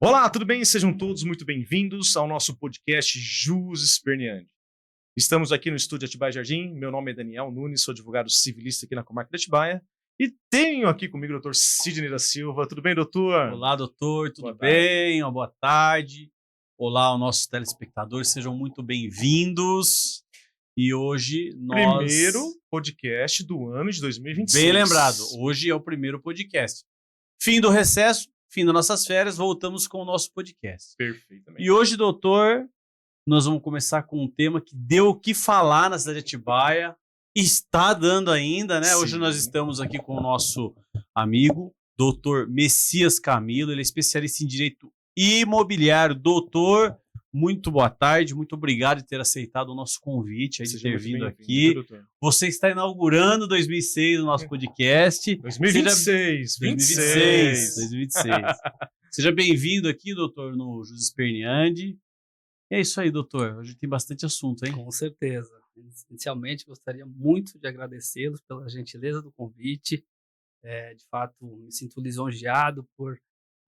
Olá, tudo bem? Sejam todos muito bem-vindos ao nosso podcast Jus Esperneandi. Estamos aqui no estúdio Atibaia Jardim. Meu nome é Daniel Nunes, sou advogado civilista aqui na comarca de Atibaia. E tenho aqui comigo o doutor Sidney da Silva. Tudo bem, doutor? Olá, doutor, tudo bem? Uma boa tarde. Olá aos nossos telespectadores, sejam muito bem-vindos. E hoje nós... Primeiro podcast do ano de 2026. Bem lembrado, hoje é o primeiro podcast. Fim do recesso, fim das nossas férias, voltamos com o nosso podcast. Perfeitamente. E hoje, doutor, nós vamos começar com um tema que deu o que falar na cidade de Atibaia. Está dando ainda, né? Sim. Hoje nós estamos aqui com o nosso amigo, doutor Messias Camilo, ele é especialista em direito imobiliário. Doutor, muito boa tarde, muito obrigado por ter aceitado o nosso convite, de ter vindo aqui. Doutor. Você está inaugurando 2006 o nosso podcast. 2026. 2026. Seja bem-vindo aqui, doutor, no Jus Esperneandi. É isso aí, doutor. Hoje tem bastante assunto, hein? Com certeza. Inicialmente, gostaria muito de agradecê-los pela gentileza do convite. De fato, me sinto lisonjeado por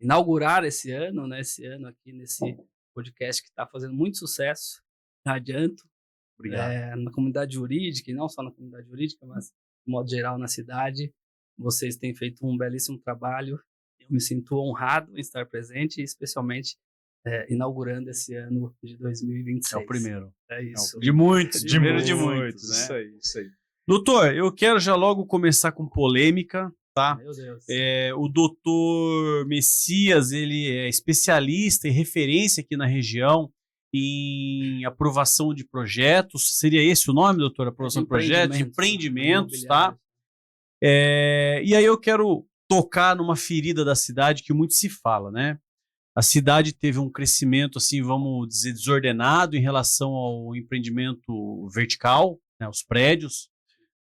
inaugurar esse ano, né? Esse ano aqui nesse podcast que está fazendo muito sucesso. Já adianto. Obrigado. Na comunidade jurídica, e não só na comunidade jurídica, mas de modo geral na cidade. Vocês têm feito um belíssimo trabalho. Eu me sinto honrado em estar presente, especialmente inaugurando esse ano de 2026. É o primeiro. É isso. De muitos. De muitos, né? Isso aí. Doutor, eu quero já logo começar com polêmica, tá? Meu Deus. O doutor Messias, ele é especialista e referência aqui na região em aprovação de projetos. Seria esse o nome, doutor? Aprovação de projetos, de empreendimentos, tá? E aí eu quero tocar numa ferida da cidade que muito se fala, né? A cidade teve um crescimento, assim, vamos dizer, desordenado em relação ao empreendimento vertical, né, os prédios,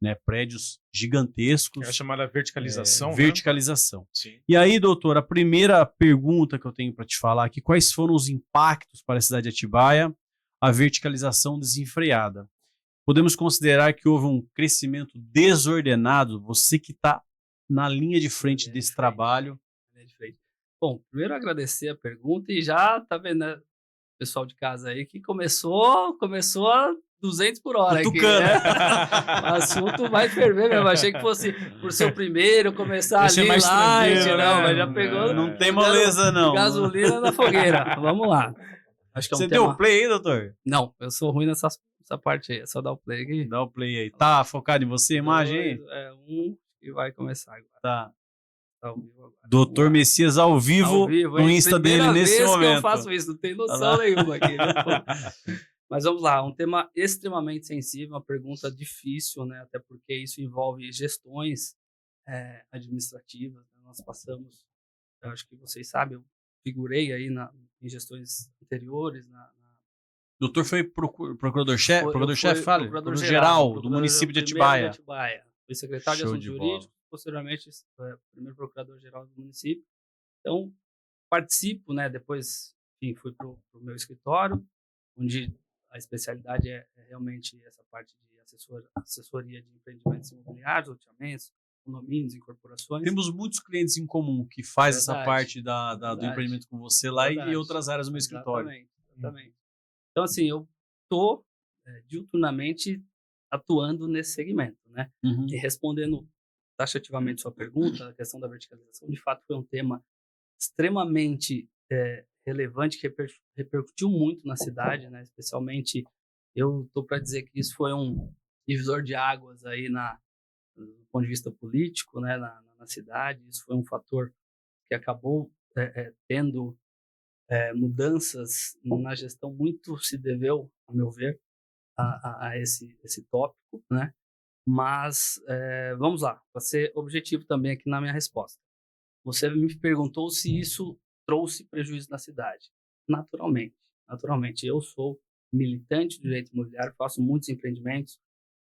né, prédios gigantescos. É a chamada verticalização. Verticalização. Né? Sim. E aí, doutor, a primeira pergunta que eu tenho para te falar aqui, quais foram os impactos para a cidade de Atibaia, a verticalização desenfreada? Podemos considerar que houve um crescimento desordenado? Você que está na linha de frente desse trabalho. Bom, primeiro agradecer a pergunta e já tá vendo, né, pessoal de casa aí, que começou a 200 por hora aqui, né? O assunto vai ferver mesmo. Achei que fosse por ser o primeiro, começar ali mais light, tranquilo, não, né? mas já pegou. Não tem moleza, não. Gasolina na fogueira. Vamos lá. Acho que é um Você tema... deu play aí, doutor? Não, eu sou ruim nessa parte aí, é só dar o play aqui. Dá o play aí. Tá focado em você, a imagem aí? E vai começar agora. Tá. Ao vivo agora. Doutor Messias ao vivo no Insta dele nesse momento. Que eu faço isso, não tem noção nenhuma aqui. Né? Mas vamos lá, um tema extremamente sensível, uma pergunta difícil, né? Até porque isso envolve gestões administrativas. Né? Nós passamos, eu acho que vocês sabem, eu figurei aí em gestões anteriores. Doutor foi procurador-chefe, procurador-geral do município de Atibaia. Fui secretário de Assuntos Jurídicos, posteriormente primeiro procurador-geral do município. Então, participo, né? Depois, enfim, fui para o meu escritório, onde a especialidade é realmente essa parte de assessoria de empreendimentos imobiliários, loteamentos, condomínios, incorporações. Temos muitos clientes em comum que faz essa parte do empreendimento com você lá e outras áreas do meu escritório. Exatamente. Então, assim, eu estou diuturnamente atuando nesse segmento, né? Uhum. E respondendo taxativamente sua pergunta, a questão da verticalização, de fato, foi um tema extremamente relevante, que repercutiu muito na cidade, né? Especialmente, eu estou para dizer que isso foi um divisor de águas aí do ponto de vista político, né? Na cidade. Isso foi um fator que acabou tendo mudanças na gestão, muito se deveu, a meu ver, a esse tópico, né? Mas vamos lá, para ser objetivo também aqui na minha resposta. Você me perguntou se isso trouxe prejuízo na cidade. Naturalmente. Eu sou militante do direito imobiliário, faço muitos empreendimentos,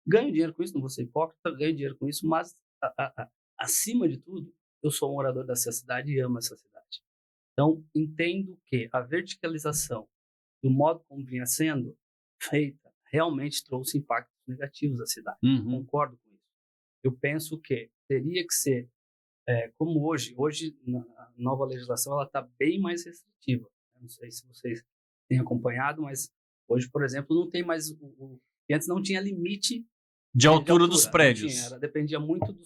ganho dinheiro com isso, não vou ser hipócrita, ganho dinheiro com isso, mas acima de tudo, eu sou um morador dessa cidade e amo essa cidade. Então, entendo que a verticalização, do modo como vinha sendo feita, realmente trouxe impactos negativos à cidade. Uhum. Concordo com isso. Eu penso que teria que ser, como hoje nova legislação ela está bem mais restritiva. Não sei se vocês têm acompanhado, mas hoje, por exemplo, não tem mais que antes não tinha limite de altura dos prédios. Tinha, dependia muito do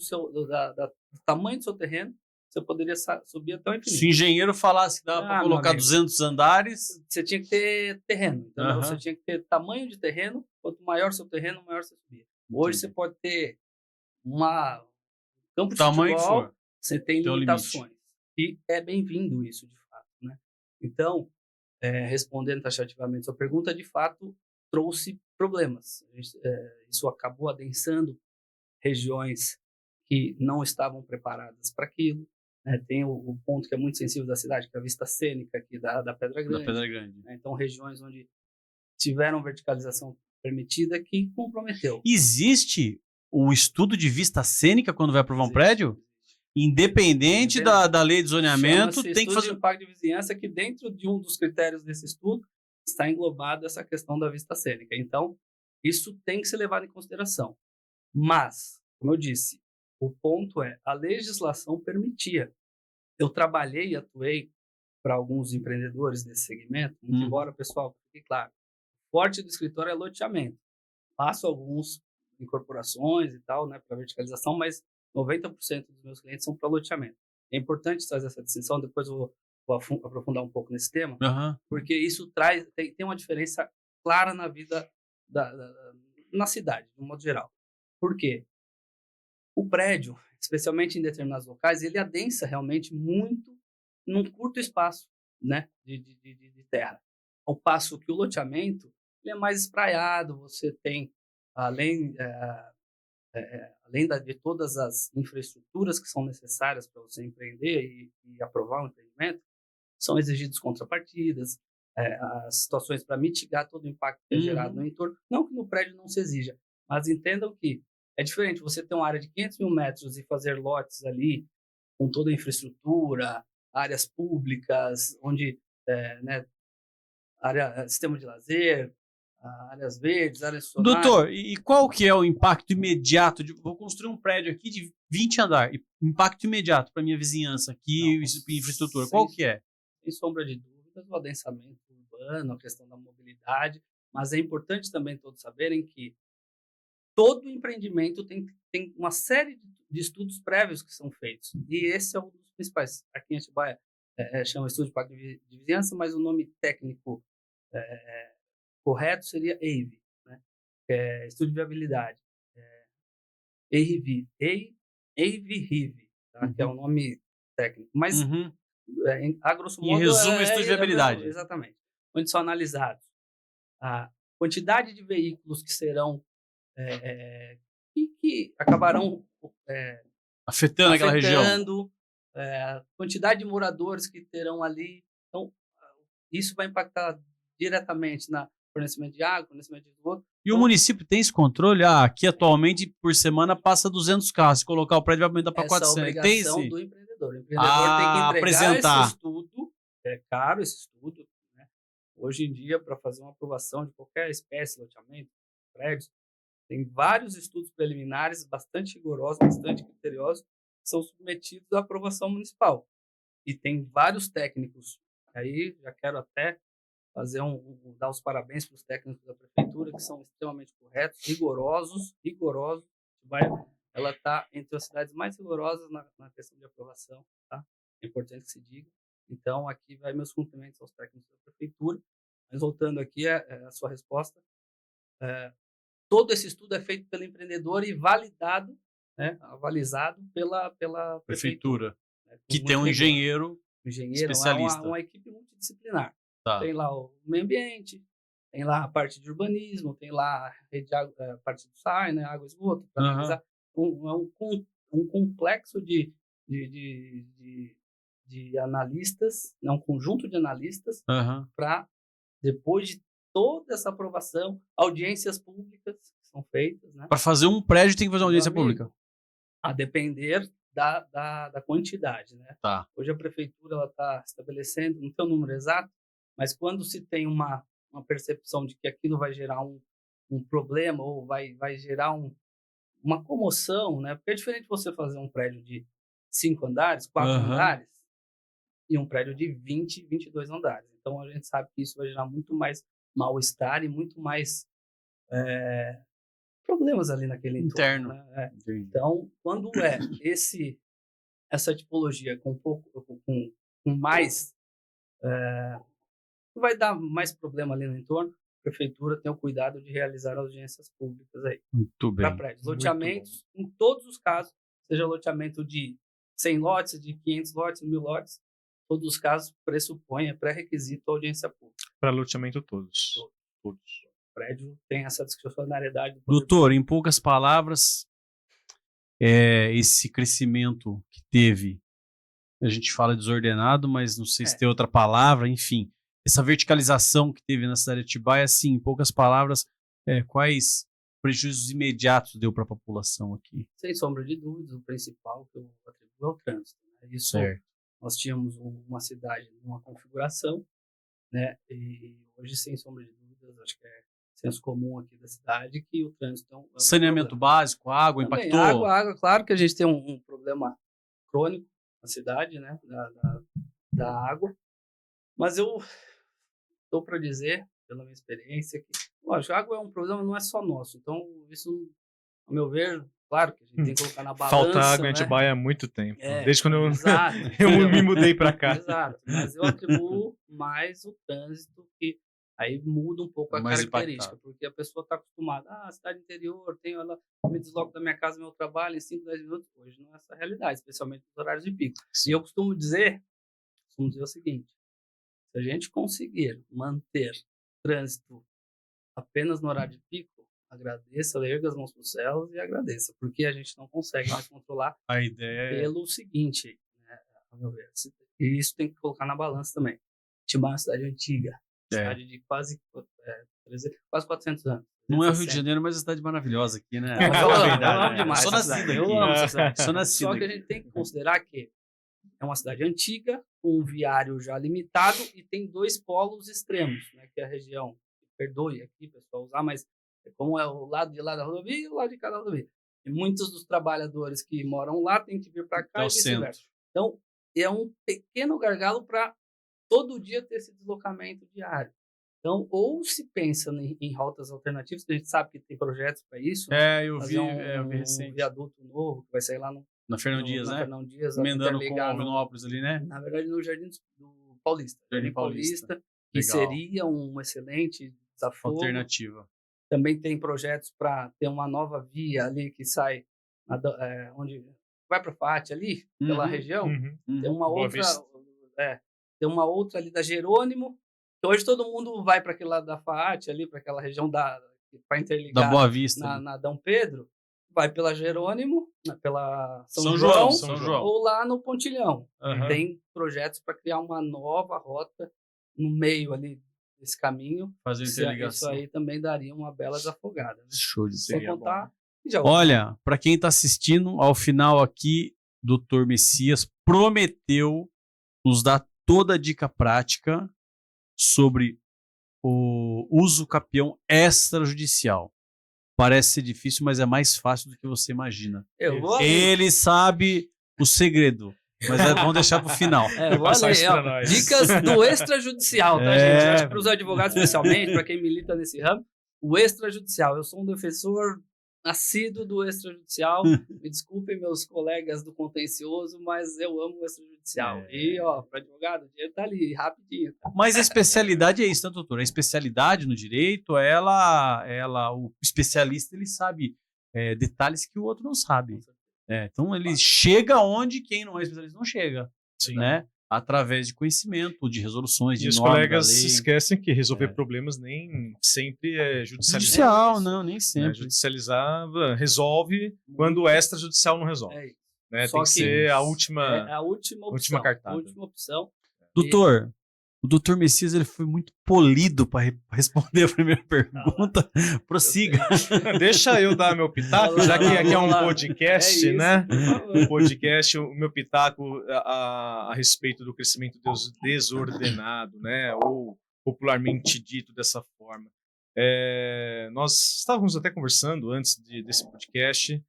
tamanho do seu terreno. Você poderia subir até o infinito. Se o engenheiro falasse que dava para colocar 200 andares... Você tinha que ter terreno. Então você tinha que ter tamanho de terreno. Quanto maior seu terreno, maior você subia. Hoje você pode ter campo de tamanho futebol, que for. você tem limitações. E é bem-vindo isso, de fato. Né? Então, respondendo taxativamente sua pergunta, de fato, trouxe problemas. Isso acabou adensando regiões que não estavam preparadas para aquilo. Tem o ponto que é muito sensível da cidade, que é a vista cênica aqui da Pedra Grande. Então, regiões onde tiveram verticalização permitida que comprometeu. Existe um estudo de vista cênica quando vai aprovar um prédio? Independente da lei de zoneamento, tem que fazer... de impacto de vizinhança, que dentro de um dos critérios desse estudo está englobado essa questão da vista cênica. Então, isso tem que ser levado em consideração. Mas, como eu disse, o ponto é, a legislação permitia. Eu trabalhei e atuei para alguns empreendedores desse segmento, embora, pessoal, fique claro, o forte do escritório é loteamento. Faço alguns incorporações e tal, né, para verticalização, mas 90% dos meus clientes são para loteamento. É importante fazer essa distinção, depois eu vou aprofundar um pouco nesse tema, porque isso tem uma diferença clara na vida na cidade, de um modo geral. Por quê? O prédio, especialmente em determinados locais, ele adensa realmente muito num curto espaço, né, de terra. Ao passo que o loteamento ele é mais espraiado, você tem, além de todas as infraestruturas que são necessárias para você empreender e aprovar um empreendimento, são exigidas contrapartidas, as situações para mitigar todo o impacto que é gerado no entorno. Não que no prédio não se exija, mas entendam que é diferente você ter uma área de 500 mil metros e fazer lotes ali com toda a infraestrutura, áreas públicas, onde, sistema de lazer, áreas verdes, áreas sonoras. Doutor, e qual que é o impacto imediato? Vou construir um prédio aqui de 20 andares. Impacto imediato para minha vizinhança aqui, infraestrutura. Qual que é? Sem sombra de dúvidas, o adensamento urbano, a questão da mobilidade, mas é importante também todos saberem que todo empreendimento tem uma série de estudos prévios que são feitos. E esse é um dos principais. Aqui em Atibaia chama Estudo de Impacto de Vizinhança, mas o nome técnico correto seria EIV, né? Estudo de Viabilidade. EIV-RIV, tá? Que é o nome técnico. Mas, a grosso modo... Em resumo, estudo de viabilidade. Exatamente. Onde são analisados a quantidade de veículos que serão que acabarão afetando aquela região. Quantidade de moradores que terão ali. Então, isso vai impactar diretamente na fornecimento de água, fornecimento de esgoto. E o município tem esse controle? Aqui atualmente, por semana, passa 200 carros. Se colocar o prédio, vai aumentar para 400. Essa é a obrigação do empreendedor. O empreendedor tem que entregar esse estudo. É caro esse estudo. Né? Hoje em dia, para fazer uma aprovação de qualquer espécie de loteamento, prédios, tem vários estudos preliminares bastante rigorosos, bastante criteriosos, que são submetidos à aprovação municipal. E tem vários técnicos. Aí já quero até dar os parabéns para os técnicos da prefeitura, que são extremamente corretos, rigorosos. Ela está entre as cidades mais rigorosas na questão de aprovação. Tá? É importante que se diga. Então, aqui vai meus cumprimentos aos técnicos da prefeitura. Mas voltando aqui à sua resposta, todo esse estudo é feito pelo empreendedor e validado, né, avalizado pela prefeitura. Né, que tem um engenheiro especialista. Uma equipe multidisciplinar. Tá. Tem lá o meio ambiente, tem lá a parte de urbanismo, tem lá a parte do SAI, né, água e esgoto, para analisar um complexo de analistas, um conjunto de analistas, para, depois de toda essa aprovação, audiências públicas que são feitas. Né? Para fazer um prédio tem que fazer uma audiência pública? A depender da quantidade. Né? Tá. Hoje a prefeitura está estabelecendo, não tem o número exato, mas quando se tem uma percepção de que aquilo vai gerar um problema ou vai gerar uma comoção, né? Porque é diferente você fazer um prédio de 5 andares, 4 andares, e um prédio de 20, 22 andares. Então, a gente sabe que isso vai gerar muito mais mal-estar e muito mais problemas ali naquele Interno. entorno, né? Então, quando é essa tipologia com mais, vai dar mais problema ali no entorno, a prefeitura tem o cuidado de realizar audiências públicas aí. Muito bem. Para prédios. Loteamentos, em todos os casos, seja loteamento de 100 lotes, de 500 lotes, 1000 lotes, todos os casos pressupõe, é pré-requisito a audiência pública. Para loteamento todos. O prédio tem essa discricionariedade. Doutor, em poucas palavras, esse crescimento que teve, a gente fala desordenado, mas não sei se tem outra palavra, enfim, essa verticalização que teve na cidade de Atibaia, assim, em poucas palavras, quais prejuízos imediatos deu para a população aqui? Sem sombra de dúvidas, o principal que eu atribuo é o trânsito. Né? Isso, certo. Nós tínhamos uma cidade, uma configuração, né? E hoje, sem sombra de dúvidas, acho que é senso comum aqui da cidade que o trânsito é um saneamento problema. Básico, água, também, impactou? Água, claro que a gente tem um problema crônico na cidade, né? Da água, mas eu estou para dizer, pela minha experiência, que, lógico, a água é um problema, não é só nosso. Então, isso, ao meu ver, claro que a gente tem que colocar na balança. Falta água em Atibaia há muito tempo. Desde quando eu me mudei para cá. Exato, mas eu atribuo mais o trânsito, que aí muda um pouco a característica, porque a pessoa está acostumada, cidade interior, eu me desloco da minha casa ao meu trabalho em 5, 10 minutos. Hoje não é essa a realidade, especialmente nos horários de pico. Sim. E eu costumo dizer o seguinte: se a gente conseguir manter trânsito apenas no horário de pico, agradeça, erga as mãos para os céus e agradeça, porque a gente não consegue mais controlar a ideia pelo seguinte, né, a meu ver, e isso tem que colocar na balança também. Atibaia é uma cidade antiga, cidade de quase 400 anos. Não é o Rio de Janeiro, mas é uma cidade maravilhosa aqui, né? Eu amo demais. Sou nascido aqui. Eu amo essa cidade. Sou nascido Só que a gente tem que considerar que é uma cidade antiga, com um viário já limitado e tem 2 polos extremos, né, que é a região, perdoe aqui, pessoal, usar, mas como é o lado de lá da rodovia e o lado de cá da rodovia. E muitos dos trabalhadores que moram lá têm que vir para cá e vice-versa. Então, é um pequeno gargalo para todo dia ter esse deslocamento diário. Então, ou se pensa em rotas alternativas, que a gente sabe que tem projetos para isso. Eu vi recente. Um viaduto novo que vai sair lá na Fernão Dias, né? Fernão Dias, emendando com o Vinópolis ali, né? Na verdade, no Jardim do Paulista. Jardim Paulista. Que seria um excelente desafio. Alternativa. Também tem projetos para ter uma nova via ali que sai onde vai para Fati ali, pela região. Tem uma outra, tem uma outra ali da Jerônimo. Hoje todo mundo vai para aquele lado da Fati ali, para aquela região para interligar da Boa Vista, na Dom Pedro. Vai pela Jerônimo, pela São João, ou lá no Pontilhão. Tem projetos para criar uma nova rota no meio ali desse caminho. Fazer interligação. Isso aí também daria uma bela desafogada. Né? Show de bola. Olha, para quem está assistindo, ao final aqui, Dr. Messias prometeu nos dar toda a dica prática sobre o uso capião extrajudicial. Parece ser difícil, mas é mais fácil do que você imagina. Ele sabe o segredo, mas vamos deixar para o final. Dicas do extrajudicial, tá, gente? Acho que para os advogados, especialmente, para quem milita nesse ramo, o extrajudicial. Eu sou um defensor nascido do extrajudicial. Me desculpem meus colegas do contencioso, mas eu amo o extrajudicial. E, para advogado, o dinheiro tá ali, rapidinho. Tá? Mas a especialidade é isso, né, doutor? A especialidade no direito, o especialista, ele sabe detalhes que o outro não sabe. Então, ele chega onde quem não é especialista não chega. Sim. Né? Através de conhecimento, de resoluções, de normas. E os colegas se esquecem que resolver problemas nem sempre é judicial. Não, nem sempre. Judicializar resolve quando o extrajudicial não resolve. Né? Tem que ser a última cartada. A última opção. Doutor, o doutor Messias ele foi muito polido para responder a primeira pergunta. Prossiga. Deixa eu dar meu pitaco, já que aqui é um podcast, né? Um podcast, o meu pitaco a respeito do crescimento desordenado, né? Ou popularmente dito dessa forma. Nós estávamos até conversando antes desse podcast,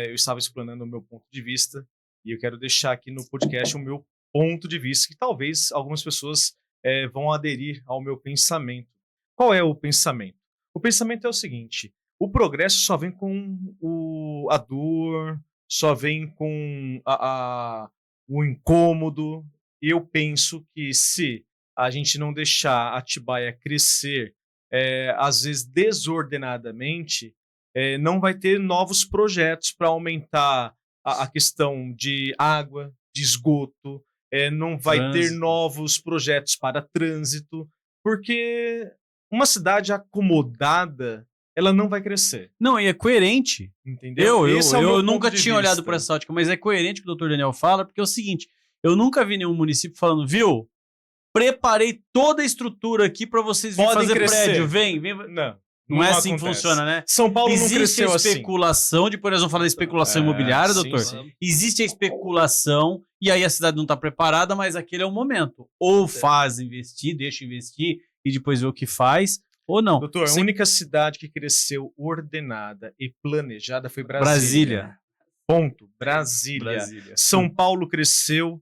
eu estava explanando o meu ponto de vista e eu quero deixar aqui no podcast o meu ponto de vista que talvez algumas pessoas vão aderir ao meu pensamento. Qual é o pensamento? O pensamento é o seguinte: o progresso só vem com a dor, só vem com o incômodo. Eu penso que se a gente não deixar a Atibaia crescer, às vezes desordenadamente, não vai ter novos projetos para aumentar a questão de água, de esgoto, não vai ter novos projetos para trânsito, porque uma cidade acomodada, ela não vai crescer. Não, e é coerente. Entendeu? Eu nunca tinha olhado por essa ótica, mas é coerente o que o Dr. Daniel fala, porque é o seguinte, eu nunca vi nenhum município falando, viu, preparei toda a estrutura aqui para vocês virem fazer crescer. Prédio, vem. Não é assim que funciona, né? São Paulo não cresceu assim. Existe a especulação, depois nós vamos falar da especulação imobiliária, doutor. Sim. Existe a especulação, e aí a cidade não está preparada, mas aquele é o momento. Ou faz investir, deixa investir, e depois vê o que faz, ou não. Doutor, a única cidade que cresceu ordenada e planejada foi Brasília. Ponto. Brasília. São Paulo cresceu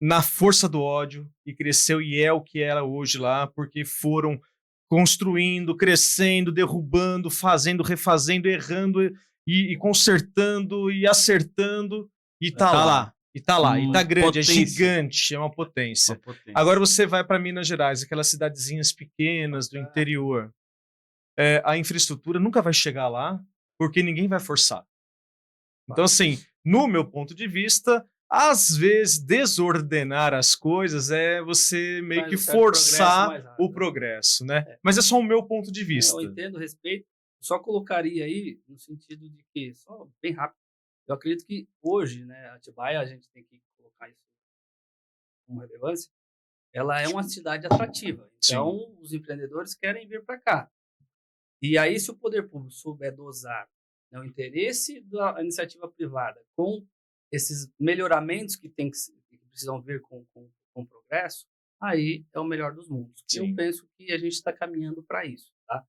na força do ódio, e cresceu e é o que era hoje lá, porque foram construindo, crescendo, derrubando, fazendo, refazendo, errando e consertando e acertando, e tá lá. E tá lá, e tá grande, potência. É gigante, é uma potência. Agora você vai para Minas Gerais, aquelas cidadezinhas pequenas do interior, a infraestrutura nunca vai chegar lá, porque ninguém vai forçar. Então, assim, no meu ponto de vista, às vezes desordenar as coisas é você meio que forçar o progresso, né? Mas é só o meu ponto de vista. Eu entendo, respeito, só colocaria aí no sentido de que, só bem rápido, eu acredito que hoje, né, a Atibaia, a gente tem que colocar isso com relevância, ela é uma cidade atrativa. Então, sim, os empreendedores querem vir para cá. E aí, se o poder público souber dosar, né, o interesse da iniciativa privada com esses melhoramentos que precisam vir com o progresso, aí é o melhor dos mundos. Eu penso que a gente está caminhando para isso. Tá?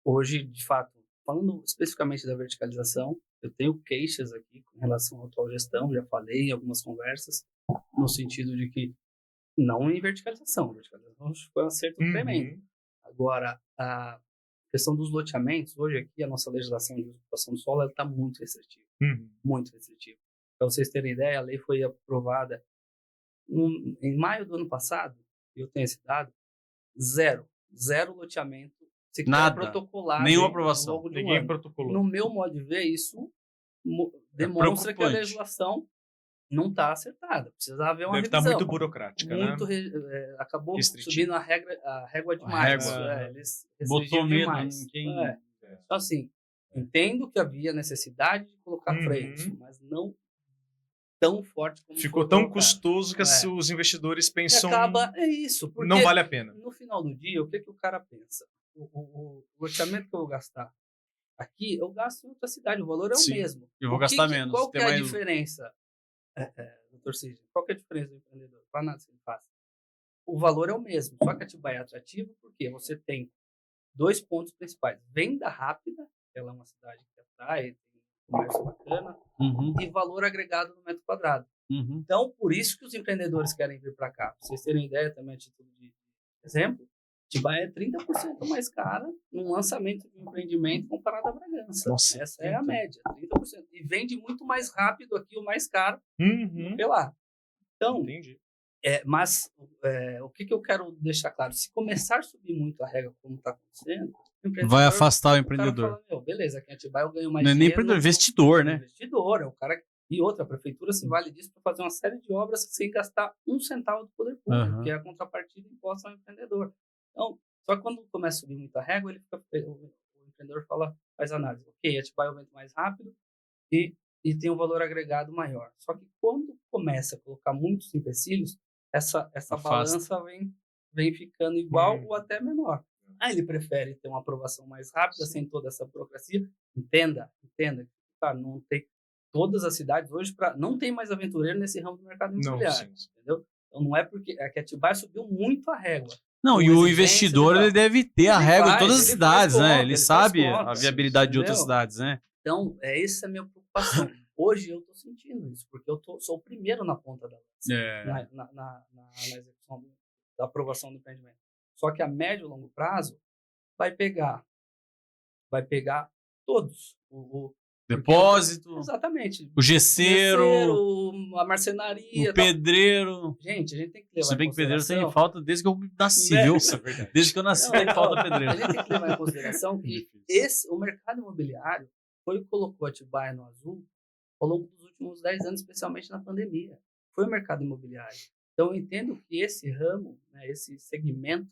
Hoje, de fato, falando especificamente da verticalização, eu tenho queixas aqui com relação à atual gestão, já falei em algumas conversas, no sentido de que não em verticalização. Verticalização foi um acerto tremendo. Agora, a questão dos loteamentos, hoje aqui a nossa legislação de ocupação do solo está muito restritiva. Muito restritiva. Para vocês terem ideia, a lei foi aprovada em maio do ano passado, eu tenho esse dado, zero loteamento, nada, protocolado. Nenhuma aprovação. Ninguém protocolou. No meu modo de ver, isso demonstra que a legislação não está acertada. Precisa haver uma revisão. Deve estar muito burocrática, né? Acabou subindo a régua demais. Eles botou medo demais. Então, assim, entendo que havia necessidade de colocar frente, mas não tão forte como ficou tão custoso que os investidores pensam isso, porque não vale a pena. No final do dia, o que o cara pensa? O loteamento que eu vou gastar aqui, eu gasto em outra cidade, o valor é o mesmo. Eu vou gastar menos. Qual que é a diferença, doutor Cid? Qual que é a diferença do empreendedor? Para nada que ele faça. O valor é o mesmo, só que a Atibaia é atrativo porque você tem 2 pontos principais. Venda rápida, ela é uma cidade que atrai, tem comércio bacana, e valor agregado no metro quadrado. Então, por isso que os empreendedores querem vir para cá. Pra vocês terem ideia, também a título de exemplo, Atibaia é 30% mais cara num lançamento de um empreendimento comparado a Bragança. Nossa, essa é a média, 30%. E vende muito mais rápido aqui, o mais caro, do que lá. Então, entendi. Mas o que eu quero deixar claro? Se começar a subir muito a regra, como está acontecendo, vai afastar o empreendedor. Fala, beleza, aqui em Atibaia eu ganho mais não dinheiro. Não é nem empreendedor, investidor, né? Investidor, é o cara. E outra, a prefeitura se vale disso para fazer uma série de obras sem gastar um centavo do poder público, que é a contrapartida imposta ao empreendedor. Então, só que quando começa a subir muito a régua, o empreendedor faz análise. Ok, Atibaia aumenta mais rápido e tem um valor agregado maior. Só que quando começa a colocar muitos empecilhos, essa balança vem ficando igual ou até menor. Aí ele prefere ter uma aprovação mais rápida, sem toda essa burocracia. Entenda. Tá, não tem, todas as cidades hoje, não tem mais aventureiro nesse ramo do mercado imobiliário. Entendeu? Então não é porque que Atibaia subiu muito a régua. Não, e o investidor ele deve ter a régua em todas as cidades, né? Ele sabe a viabilidade de outras cidades, né? Então, essa é a minha preocupação. Hoje eu estou sentindo isso, porque sou o primeiro na ponta da lança, na execução da aprovação do empreendimento. Só que a médio e longo prazo vai pegar todos. Depósito, Exatamente. o gesseiro, a marcenaria. o pedreiro. Gente, a gente tem que levar Se bem em que pedreiro consideração... tem falta desde que eu nasci, Né? viu? Isso é verdade. Desde que eu nasci tem falta pedreiro. A gente tem que levar em consideração que o mercado imobiliário foi o que colocou a Atibaia no azul ao longo dos últimos 10 anos, especialmente na pandemia. Foi o mercado imobiliário. Então, eu entendo que esse ramo, né, esse segmento,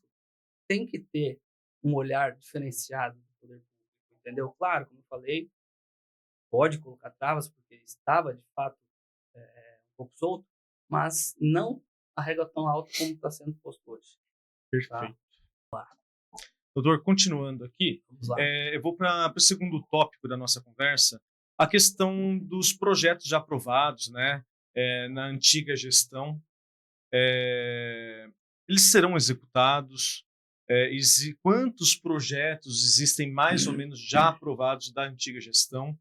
tem que ter um olhar diferenciado do poder público, entendeu? Claro, como eu falei, pode colocar travas, porque estava, de fato, um pouco solto, mas não a régua tão alta como está sendo posto hoje. Perfeito. Doutor, continuando aqui, Vamos lá. eu vou para o segundo tópico da nossa conversa, a questão dos projetos já aprovados, né, na antiga gestão. Eles serão executados? Quantos projetos existem mais ou menos já aprovados da antiga gestão?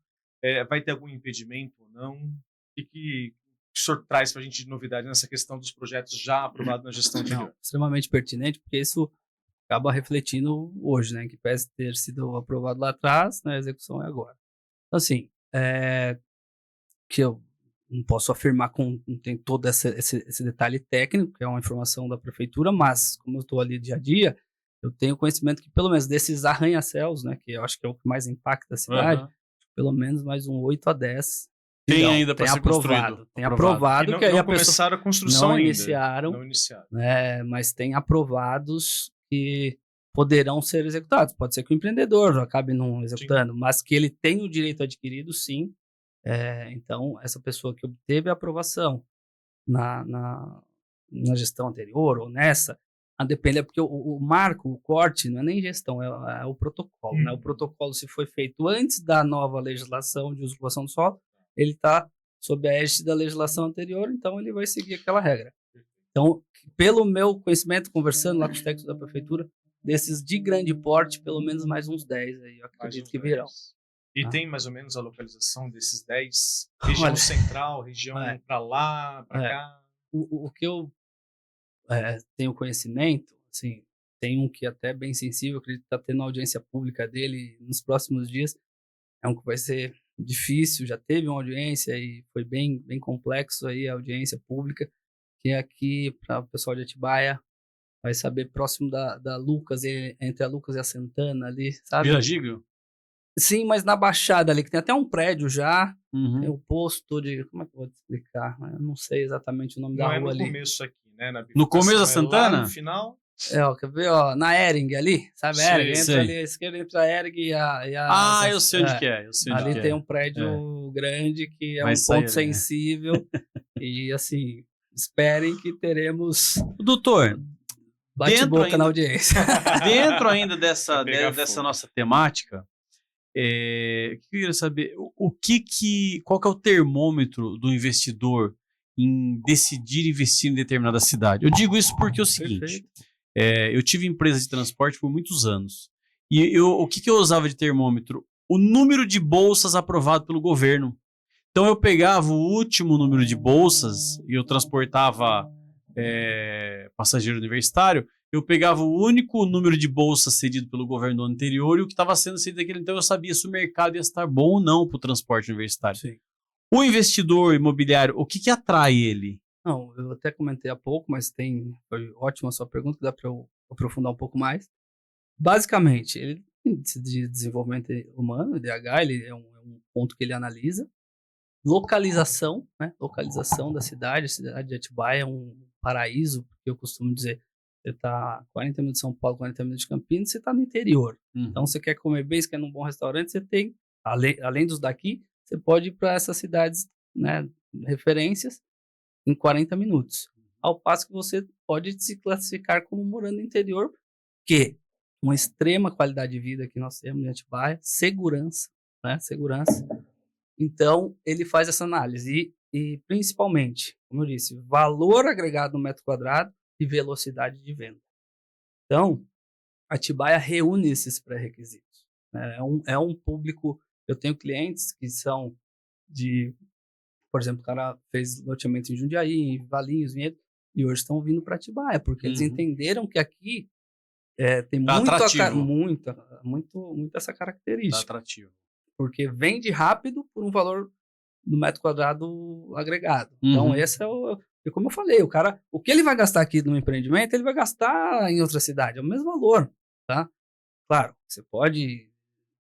Vai ter algum impedimento ou não? O que o senhor traz para a gente de novidade nessa questão dos projetos já aprovados na gestão anterior? Não, extremamente pertinente, porque isso acaba refletindo hoje, né? Que pese ter sido aprovado lá atrás, né, a execução é agora. Então, assim, que eu não posso afirmar tem todo esse detalhe técnico, que é uma informação da prefeitura, mas como eu estou ali dia a dia, eu tenho conhecimento que pelo menos desses arranha-céus, né, que eu acho que é o que mais impacta a cidade, pelo menos mais um 8 a 10 tem ainda para ser construído. Tem aprovado, não, que aí não a pessoa começaram a construção não ainda. iniciaram, Não iniciaram. mas tem aprovados que poderão ser executados. Pode ser que o empreendedor acabe não executando, sim, mas que ele tem o direito adquirido, sim. Então, essa pessoa que obteve a aprovação na gestão anterior ou nessa, a depender, porque o marco, o corte, não é nem gestão, é o protocolo. Né? O protocolo, se foi feito antes da nova legislação de uso e ocupação do solo, ele está sob a égide da legislação anterior, então ele vai seguir aquela regra. Então, pelo meu conhecimento, conversando lá com os técnicos da prefeitura, desses de grande porte, pelo menos mais uns 10 aí, eu acredito que virão. E tem mais ou menos a localização desses 10? Região central, região para lá, para cá? O que eu tenho conhecimento, assim, tem um que até é bem sensível, acredito que está tendo audiência pública dele nos próximos dias. É um que vai ser difícil, já teve uma audiência e foi bem, bem complexo aí a audiência pública, que é aqui para o pessoal de Atibaia, vai saber, próximo da Lucas, entre a Lucas e a Santana ali, sabe? Vila Giglio? Sim, mas na Baixada ali, que tem até um prédio já, tem o posto de... Como é que eu vou te explicar? Eu não sei exatamente o nome da rua ali. No começo aqui, né? No começo da Santana? No final? Quer ver, na Ering ali, sabe? Ering, entra ali à esquerda, entre a Ering e a... eu sei onde que é. Ali tem um prédio grande que é um ponto sensível e, assim, esperem que teremos... Doutor... Bate-boca na audiência. Dentro ainda dessa nossa temática, eu queria saber qual que é o termômetro do investidor em decidir investir em determinada cidade. Eu digo isso porque é o seguinte, eu tive empresa de transporte por muitos anos, e o que eu usava de termômetro? O número de bolsas aprovado pelo governo. Então eu pegava o último número de bolsas e eu transportava passageiro universitário, eu pegava o único número de bolsas cedido pelo governo anterior e o que estava sendo cedido daquele, então eu sabia se o mercado ia estar bom ou não para o transporte universitário. Sim. O investidor imobiliário, o que atrai ele? Não, eu até comentei há pouco, mas foi ótima a sua pergunta, dá para eu aprofundar um pouco mais. Basicamente, ele de desenvolvimento humano, IDH, ele é um ponto que ele analisa. Localização, né? Localização da cidade. A cidade de Atibaia é um paraíso, porque eu costumo dizer, você está 40 minutos de São Paulo, 40 minutos de Campinas, você está no interior. Então, você quer comer bem, você quer ir num bom restaurante, você tem, além dos daqui, você pode ir para essas cidades, né, referências, em 40 minutos. Ao passo que você pode se classificar como morando no interior, que uma extrema qualidade de vida que nós temos em Atibaia, segurança, né? Segurança. Então, ele faz essa análise e principalmente, como eu disse, valor agregado no metro quadrado e velocidade de venda. Então, Atibaia reúne esses pré-requisitos. É um público, eu tenho clientes que são de Por exemplo, o cara fez loteamento em Jundiaí, em Valinhos, Vinhedo, e hoje estão vindo para Atibaia, porque eles entenderam que aqui tem Tá atrativo. muito essa Tá característica. atrativo. Porque vende rápido por um valor do metro quadrado agregado. Então, esse é o... E como eu falei, o que ele vai gastar aqui no empreendimento, ele vai gastar em outra cidade. É o mesmo valor, tá? Claro, você pode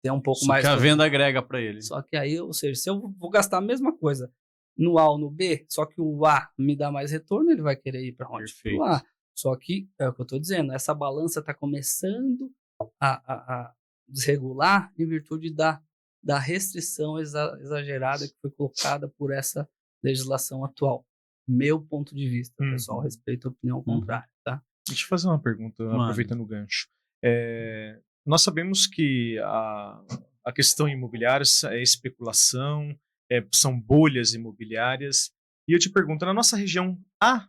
ter um pouco Só mais... que a venda agrega para ele. Só que aí, ou seja, se eu vou gastar a mesma coisa no A ou no B, só que o A me dá mais retorno, ele vai querer ir para onde? Perfeito. Pro A. Só que, é o que eu estou dizendo, essa balança está começando a desregular em virtude da restrição exagerada que foi colocada por essa legislação atual. Meu ponto de vista, pessoal, respeito a opinião contrária, tá? Deixa eu fazer uma pergunta, aproveitando o gancho. Nós sabemos que a questão imobiliária é especulação, são bolhas imobiliárias, e eu te pergunto, na nossa região há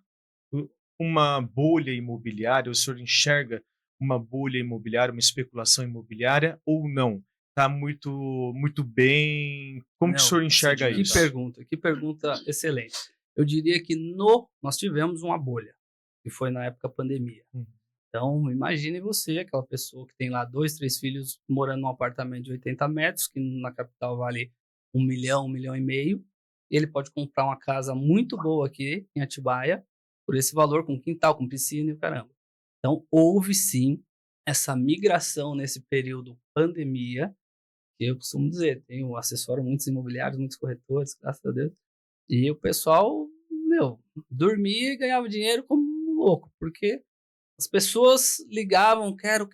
uma bolha imobiliária, o senhor enxerga uma bolha imobiliária, uma especulação imobiliária ou não? Está muito bem. Como que o senhor enxerga isso? Que pergunta excelente. Eu diria que nós tivemos uma bolha, que foi na época da pandemia. Então, imagine você, aquela pessoa que tem lá 2, 3 filhos morando num apartamento de 80 metros, que na capital vale 1 milhão, 1,5 milhão, e ele pode comprar uma casa muito boa aqui em Atibaia, por esse valor, com quintal, com piscina e o caramba. Então, houve sim essa migração nesse período pandemia, que eu costumo dizer, assessoro muitos imobiliários, muitos corretores, graças a Deus, e o pessoal, dormia e ganhava dinheiro como louco, porque as pessoas ligavam, quero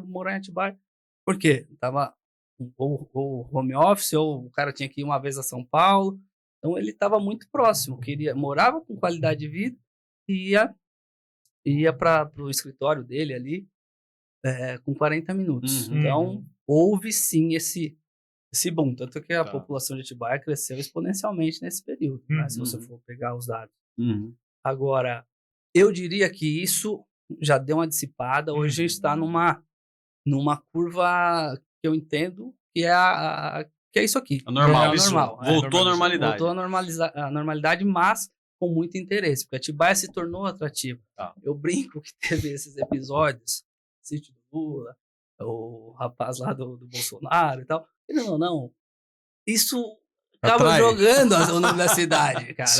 morar em Atibaia, por quê? Tava ou home office, ou o cara tinha que ir uma vez a São Paulo, então ele estava muito próximo, morava com qualidade de vida, e ia para o escritório dele ali com 40 minutos. Então, houve sim esse boom, tanto que a população de Atibaia cresceu exponencialmente nesse período, né, se você for pegar os dados. Agora, eu diria que isso já deu uma dissipada, hoje a gente está numa curva que eu entendo que é isso aqui. Normal. Voltou à normalidade. Voltou à normalidade, mas com muito interesse, porque Atibaia se tornou atrativo. Eu brinco que teve esses episódios, sítio do Lula, o rapaz lá do Bolsonaro e tal. Não. Isso acaba jogando o nome da cidade, cara.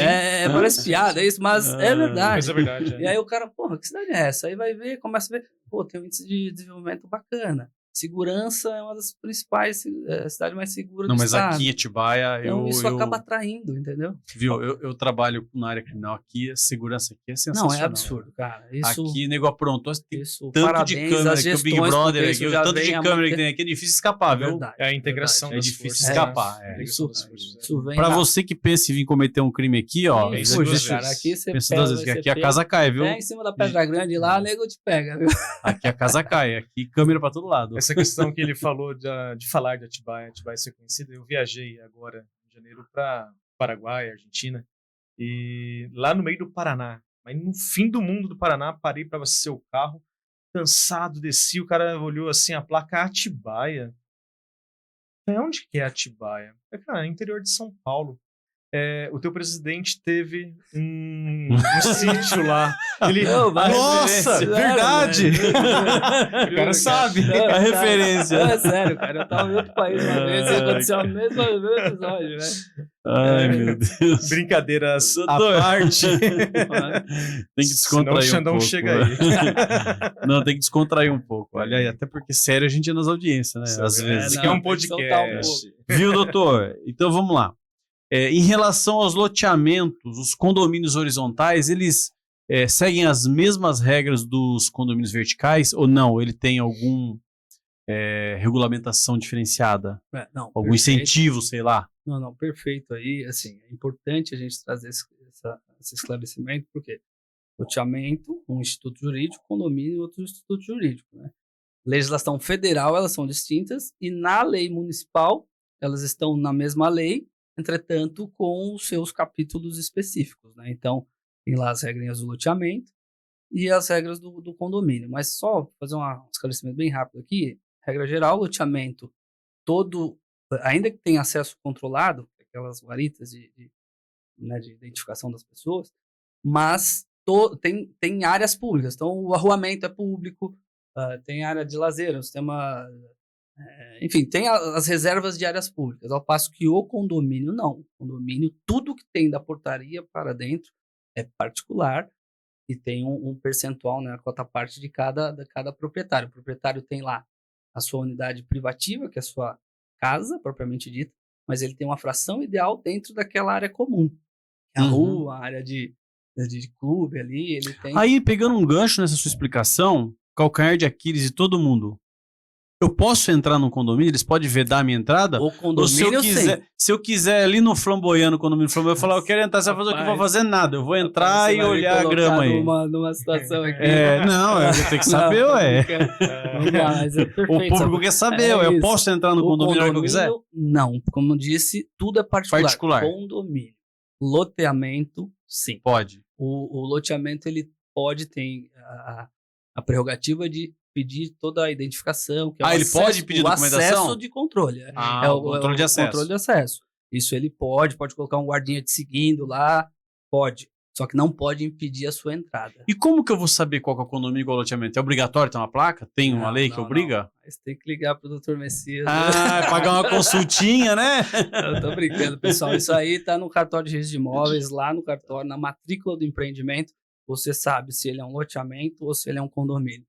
Parece piada isso, mas é verdade. Mas é verdade. E aí o cara, que cidade é essa? Aí vai ver, começa a ver, tem um índice de desenvolvimento bacana. Segurança é uma das principais cidades mais seguras do estado. Mas aqui em Atibaia... Então isso acaba atraindo, entendeu? Viu, eu trabalho na área criminal aqui, a segurança aqui é sensacional. Não, é absurdo, cara. Aqui, nego aprontou, tem tanto de câmera que o Big Brother aqui, o tanto de câmera que tem aqui, é difícil escapar, viu? É a integração das difícil escapar. Isso vem pra você que pensa em vir cometer um crime aqui, ó, cara, aqui você pensa duas vezes, que aqui a casa cai, viu? Em cima da Pedra Grande lá, nego te pega, viu? Aqui a casa cai, aqui câmera pra todo lado. Essa questão que ele falou de falar de Atibaia ser conhecida, eu viajei agora em janeiro para Paraguai, Argentina, e lá no meio do Paraná, mas no fim do mundo do Paraná, parei para abastecer o carro, cansado, desci, o cara olhou assim, a placa Atibaia. Onde que é Atibaia? Cara, interior de São Paulo. O teu presidente teve um sítio lá. Ele, nossa, verdade! O cara sabe. A referência. É sério, cara. Eu tava em outro país uma vez e aconteceu o mesmo episódio, né? Ai, meu Deus. Brincadeiras à parte. Tem que descontrair o Xandão chega aí. Não, tem que descontrair um pouco. Olha, até porque sério a gente é nas audiências, né? Às vezes. Isso aqui é um podcast. Viu, doutor? Então vamos lá. Em relação aos loteamentos, os condomínios horizontais, eles seguem as mesmas regras dos condomínios verticais ou não? Ele tem alguma regulamentação diferenciada? Não, algum perfeito. incentivo, sei lá? Não, perfeito. Aí, assim, é importante a gente trazer esse esclarecimento, porque loteamento, um instituto jurídico, condomínio, outro instituto jurídico, né? Legislação federal, elas são distintas, e na lei municipal, elas estão na mesma lei, entretanto, com os seus capítulos específicos, né? Então, tem lá as regras do loteamento e as regras do condomínio. Mas só fazer um esclarecimento bem rápido aqui, regra geral, loteamento, ainda que tenha acesso controlado, aquelas guaritas de né, de identificação das pessoas, mas tem áreas públicas. Então, o arruamento é público, tem área de lazer, o sistema... enfim, tem as reservas de áreas públicas, ao passo que o condomínio não. O condomínio, tudo que tem da portaria para dentro é particular e tem um percentual, né, a cota parte de cada proprietário. O proprietário tem lá a sua unidade privativa, que é a sua casa, propriamente dita, mas ele tem uma fração ideal dentro daquela área comum. A rua, a área de clube ali, ele tem... Aí, pegando um gancho nessa sua explicação, calcanhar de Aquiles de todo mundo, eu posso entrar num condomínio? Eles podem vedar a minha entrada? O condomínio, se eu quiser ali no Flamboyant, condomínio Flamboyant, eu falar, eu quero entrar, você vai fazer o que? Eu vou fazer nada. Eu vou entrar e olhar a grama aí. Numa situação aqui. Não, eu vou ter que saber, ué. Mas é perfeito, o público quer saber, eu posso entrar no condomínio que eu quiser? Não, como eu disse, tudo é particular. Condomínio. Loteamento, sim. Pode. O loteamento, ele pode ter a prerrogativa de pedir toda a identificação. Que é ele pode pedir documentação? O acesso de controle. O controle de acesso. O controle de acesso. Isso ele pode colocar um guardinha te seguindo lá, pode. Só que não pode impedir a sua entrada. E como que eu vou saber qual que é o condomínio e qual é o loteamento? É obrigatório ter uma placa? Tem uma lei que obriga? Não. Mas tem que ligar pro Dr. Messias. Pagar uma consultinha, né? Eu tô brincando, pessoal. Isso aí tá no cartório de registro de imóveis, lá no cartório, na matrícula do empreendimento, você sabe se ele é um loteamento ou se ele é um condomínio.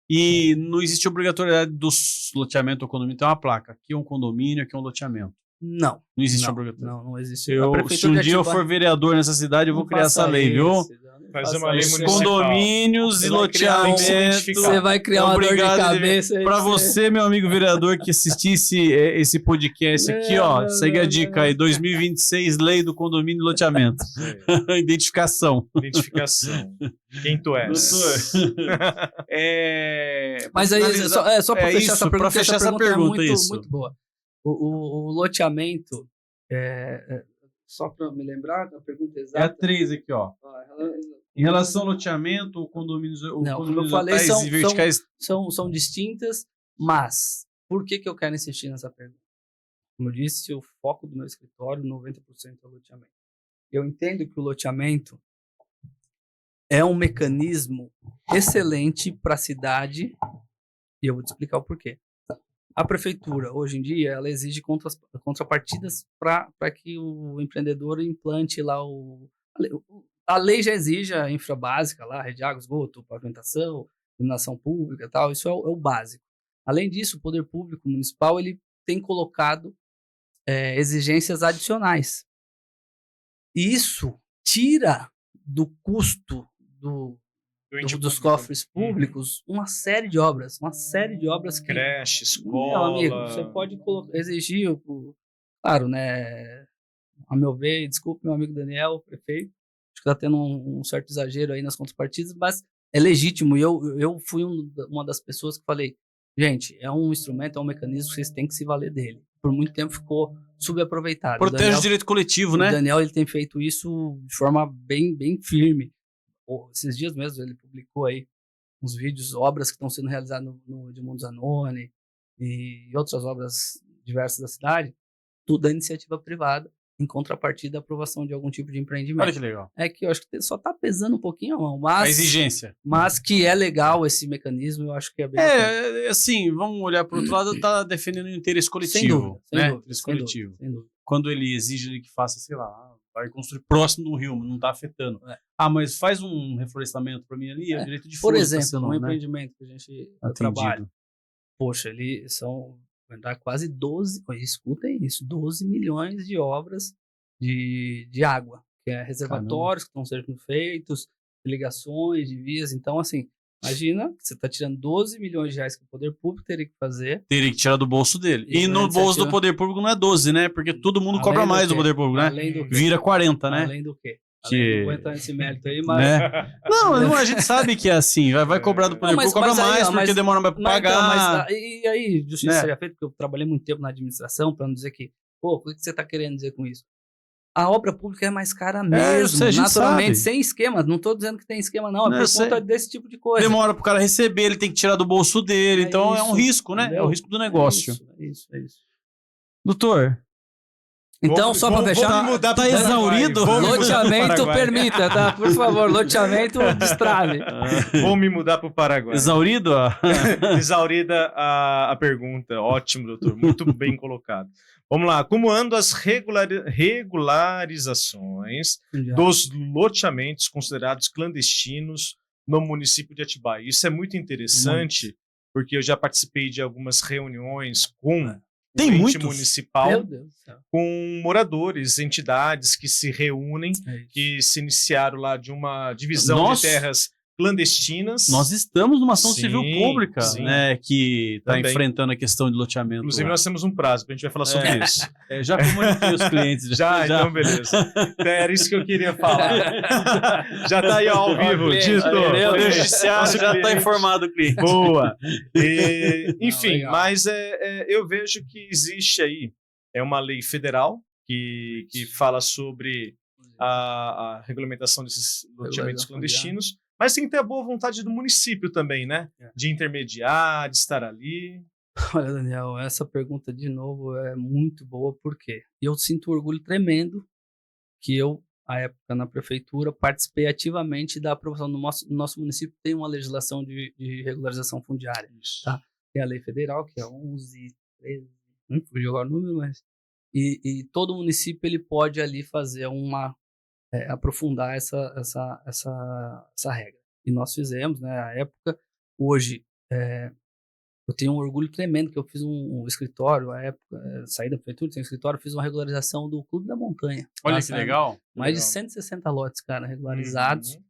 E não existe obrigatoriedade do loteamento ou condomínio ter uma placa. Aqui é um condomínio, aqui é um loteamento. Não. Não existe obrigatoriedade. Não existe. Se um dia eu for vereador nessa cidade, eu vou criar essa lei, viu? Fazer uma lei municipal. Condomínios e loteamento. Você vai criar uma dor de cabeça. Para você, meu amigo vereador, que assistisse esse podcast aqui, ó, segue a dica aí, 2026, lei do condomínio e loteamento. Identificação. Quem tu és? Mas aí, só para fechar essa pergunta, essa pergunta é muito boa. O loteamento, só para me lembrar da pergunta exata. É a 3 aqui, ó. Em relação ao loteamento, o condomínio, como eu falei, e verticais... são distintas, mas por que eu quero insistir nessa pergunta? Como eu disse, o foco do meu escritório, 90% é o loteamento. Eu entendo que o loteamento é um mecanismo excelente para a cidade, e eu vou te explicar o porquê. A prefeitura, hoje em dia, ela exige contrapartidas para que o empreendedor implante lá a lei já exige a infra básica lá, rede de água, esgoto, pavimentação, iluminação pública e tal, isso é o básico. Além disso, o poder público municipal, ele tem colocado exigências adicionais. E isso tira do custo dos cofres públicos uma série de obras que... Creche, escola... Meu amigo, você pode exigir, claro, né, a meu ver, desculpe meu amigo Daniel, o prefeito, acho que está tendo um certo exagero aí nas contrapartidas, mas é legítimo, e eu fui uma das pessoas que falei, gente, é um instrumento, é um mecanismo, vocês têm que se valer dele. Por muito tempo ficou subaproveitado. Protege o direito coletivo, né? O Daniel, ele tem feito isso de forma bem, bem firme. Esses dias mesmo ele publicou aí uns vídeos, obras que estão sendo realizadas no Edmundo Zanoni e outras obras diversas da cidade, tudo da iniciativa privada, em contrapartida da aprovação de algum tipo de empreendimento. Olha que legal. É que eu acho que só está pesando um pouquinho a mão, mas... A exigência. Mas que é legal esse mecanismo, eu acho que é bem... assim, vamos olhar para o outro lado, está defendendo o interesse coletivo. Sem dúvida. Quando ele exige que faça, sei lá, vai construir próximo do rio, não está afetando. Mas faz um reflorestamento para mim ali, é o direito de Por força, exemplo, empreendimento que a gente trabalha. Poxa, vai dar quase 12, escutem isso, 12 milhões de obras de água, que é reservatórios que estão sendo feitos, ligações de vias. Então, assim, imagina que você está tirando 12 milhões de reais que o poder público teria que fazer. Teria que tirar do bolso dele. E no bolso do poder público não é 12, né? Porque todo mundo cobra mais do poder público, né? Vira 40, né? Além do quê? Não vou entrar nesse mérito aí, mas... Não, a gente sabe que é assim, vai cobrar do poder público, cobra mais porque demora mais para pagar. E aí, justiça seria feita, porque eu trabalhei muito tempo na administração, para não dizer que, o que você está querendo dizer com isso? A obra pública é mais cara mesmo, naturalmente, sem esquema. Não estou dizendo que tem esquema, não, é por conta desse tipo de coisa. Demora para o cara receber, ele tem que tirar do bolso dele, então é um risco, né? É o risco do negócio. É isso. Doutor, Então, só para fechar, vamos mudar tá pro Paraguai. exaurido? Vamos mudar pro loteamento Paraguai. permita, tá? Por favor, loteamento destrave. Vou me mudar para o Paraguai. Exaurido? Ó. Exaurida a pergunta. Ótimo, doutor. Muito bem colocado. Vamos lá. Como andam as regularizações dos loteamentos considerados clandestinos no município de Atibaia? Isso é muito interessante, porque eu já participei de algumas reuniões com Tem o ente muitos? municipal, Meu Deus do céu. com moradores, entidades que se reúnem, É isso. que se iniciaram lá de uma divisão Nós- de terras clandestinas. Nós estamos numa ação Sim, civil pública, sim. né, que está Também. enfrentando a questão de loteamento. Inclusive, lá. nós temos um prazo, a gente vai falar sobre isso. Já comuniquei os clientes. Já, então beleza. Então, era isso que eu queria falar. Já tá aí ao vivo, cliente, dito. olha, O judiciário Nosso já está cliente. informado o cliente. Boa. Enfim, legal. mas eu vejo que existe aí uma lei federal que fala sobre a regulamentação desses loteamentos Regularização clandestinos, mas tem que ter a boa vontade do município também, né? De intermediar, de estar ali. Olha, Daniel, essa pergunta de novo é muito boa, por quê? Eu sinto um orgulho tremendo que eu, à época na prefeitura, participei ativamente da aprovação no nosso município. Tem uma legislação de regularização fundiária. Tá? Tem a lei federal, que é 11, 13, não fugiu agora o número, mas... E todo município ele pode ali fazer aprofundar essa regra. E nós fizemos, né, à época. Hoje, eu tenho um orgulho tremendo que eu fiz um escritório, à época, saí da prefeitura, tinha um escritório, fiz uma regularização do Clube da Montanha. Olha Tá, que sabe? legal. Mais de Legal. 160 lotes, cara, regularizados. Uhum.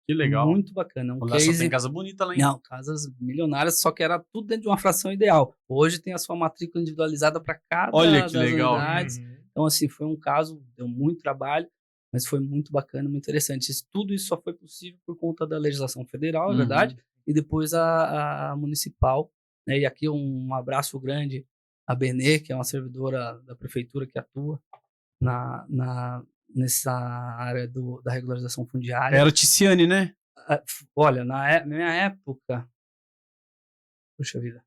Que legal. Muito bacana. Um Lá só case... tem casa bonita lá, hein? Não, casas milionárias, só que era tudo dentro de uma fração ideal. Hoje tem a sua matrícula individualizada para cada Olha que das legal. unidades. Uhum. Então, assim, foi um caso, deu muito trabalho, mas foi muito bacana, muito interessante. Tudo isso só foi possível por conta da legislação federal, é Uhum. verdade, e depois a municipal. Né? E aqui um abraço grande à Benê, que é uma servidora da prefeitura que atua nessa área da regularização fundiária. Era o Ticiane, né? Olha, na minha época... Puxa vida.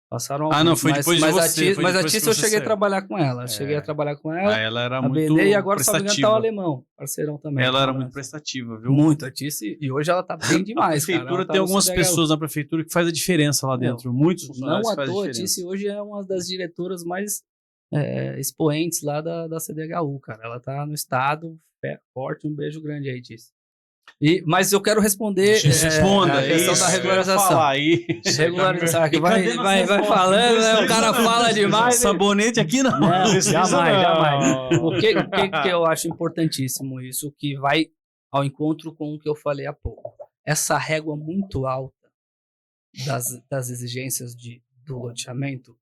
Passaram Ah, não, foi depois de você, foi Mas a depois que Tícia eu você cheguei a saiu. trabalhar com ela. Cheguei a trabalhar com ela. Ela era A muito Benê, e agora só me engano prestativa. tá o Alemão, parceirão também. Ela era Então, muito né? prestativa, viu? Muito, a Tícia, e hoje ela tá bem demais. A prefeitura cara. Ela tá tem no algumas CDHU. pessoas na prefeitura que faz a diferença lá dentro. Muitos funcionários Não à fazem toa, a diferença. Tícia hoje é uma das diretoras mais expoentes lá da CDHU, cara. Ela tá no estado, forte, um beijo grande aí, Tícia. Mas eu quero responder Responda, a questão isso, da eu ia regularização. falar aí. Regularização, que E cadê vai nossa resposta? falando, né? O Precisa cara não, fala precisa. demais. Sabonete aqui não. Não, Precisa jamais. não. O que eu acho importantíssimo isso, que vai ao encontro com o que eu falei há pouco. Essa régua muito alta das exigências do loteamento,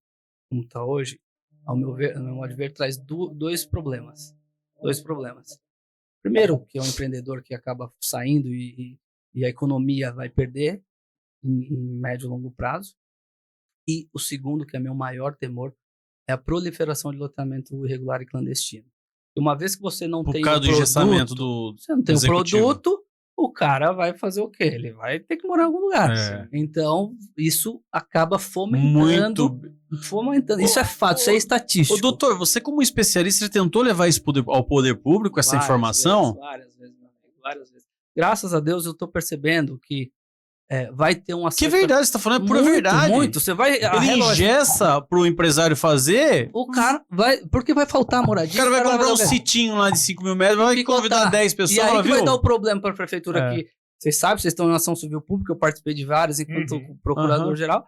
como está hoje, ao meu modo de ver, traz dois problemas. Primeiro, que é um empreendedor que acaba saindo e a economia vai perder em médio e longo prazo. E o segundo, que é meu maior temor, é a proliferação de loteamento irregular e clandestino. E uma vez que você não Por tem causa do engessamento você não tem o executivo. produto, o cara vai fazer o quê? Ele vai ter que morar em algum lugar. É. Então, isso acaba fomentando. Isso é fato, isso é estatístico. Ô, doutor, você como especialista, você tentou levar isso ao poder público, essa informação? Várias vezes. Graças a Deus eu estou percebendo que vai ter uma Que verdade, você está falando, é pura verdade. Muito. Você vai. Ele engessa para o empresário fazer. O cara vai. Porque vai faltar moradia. O cara vai comprar um ver. sitinho lá de 5 mil metros, vai convidar 10 pessoas. E aí que viu? vai dar o problema para a prefeitura aqui. Vocês sabem, vocês estão em ação civil pública, eu participei de várias enquanto procurador-geral.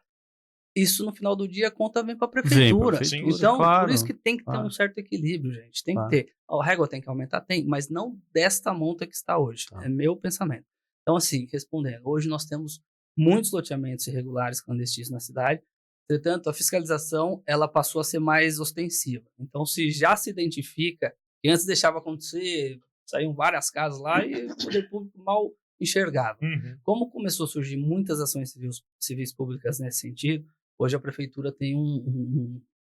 Isso, no final do dia, a conta vem para a prefeitura. Então, claro, por isso que tem que ter um certo equilíbrio, gente. Tem que ter. A régua tem que aumentar? Tem, mas não desta monta que está hoje. É meu pensamento. Então, assim, respondendo, hoje nós temos muitos loteamentos irregulares clandestinos na cidade. Entretanto, a fiscalização ela passou a ser mais ostensiva. Então, se já se identifica, que antes deixava acontecer, saíam várias casas lá e o poder público mal enxergava. Como começou a surgir muitas ações civis públicas nesse sentido, hoje a prefeitura tem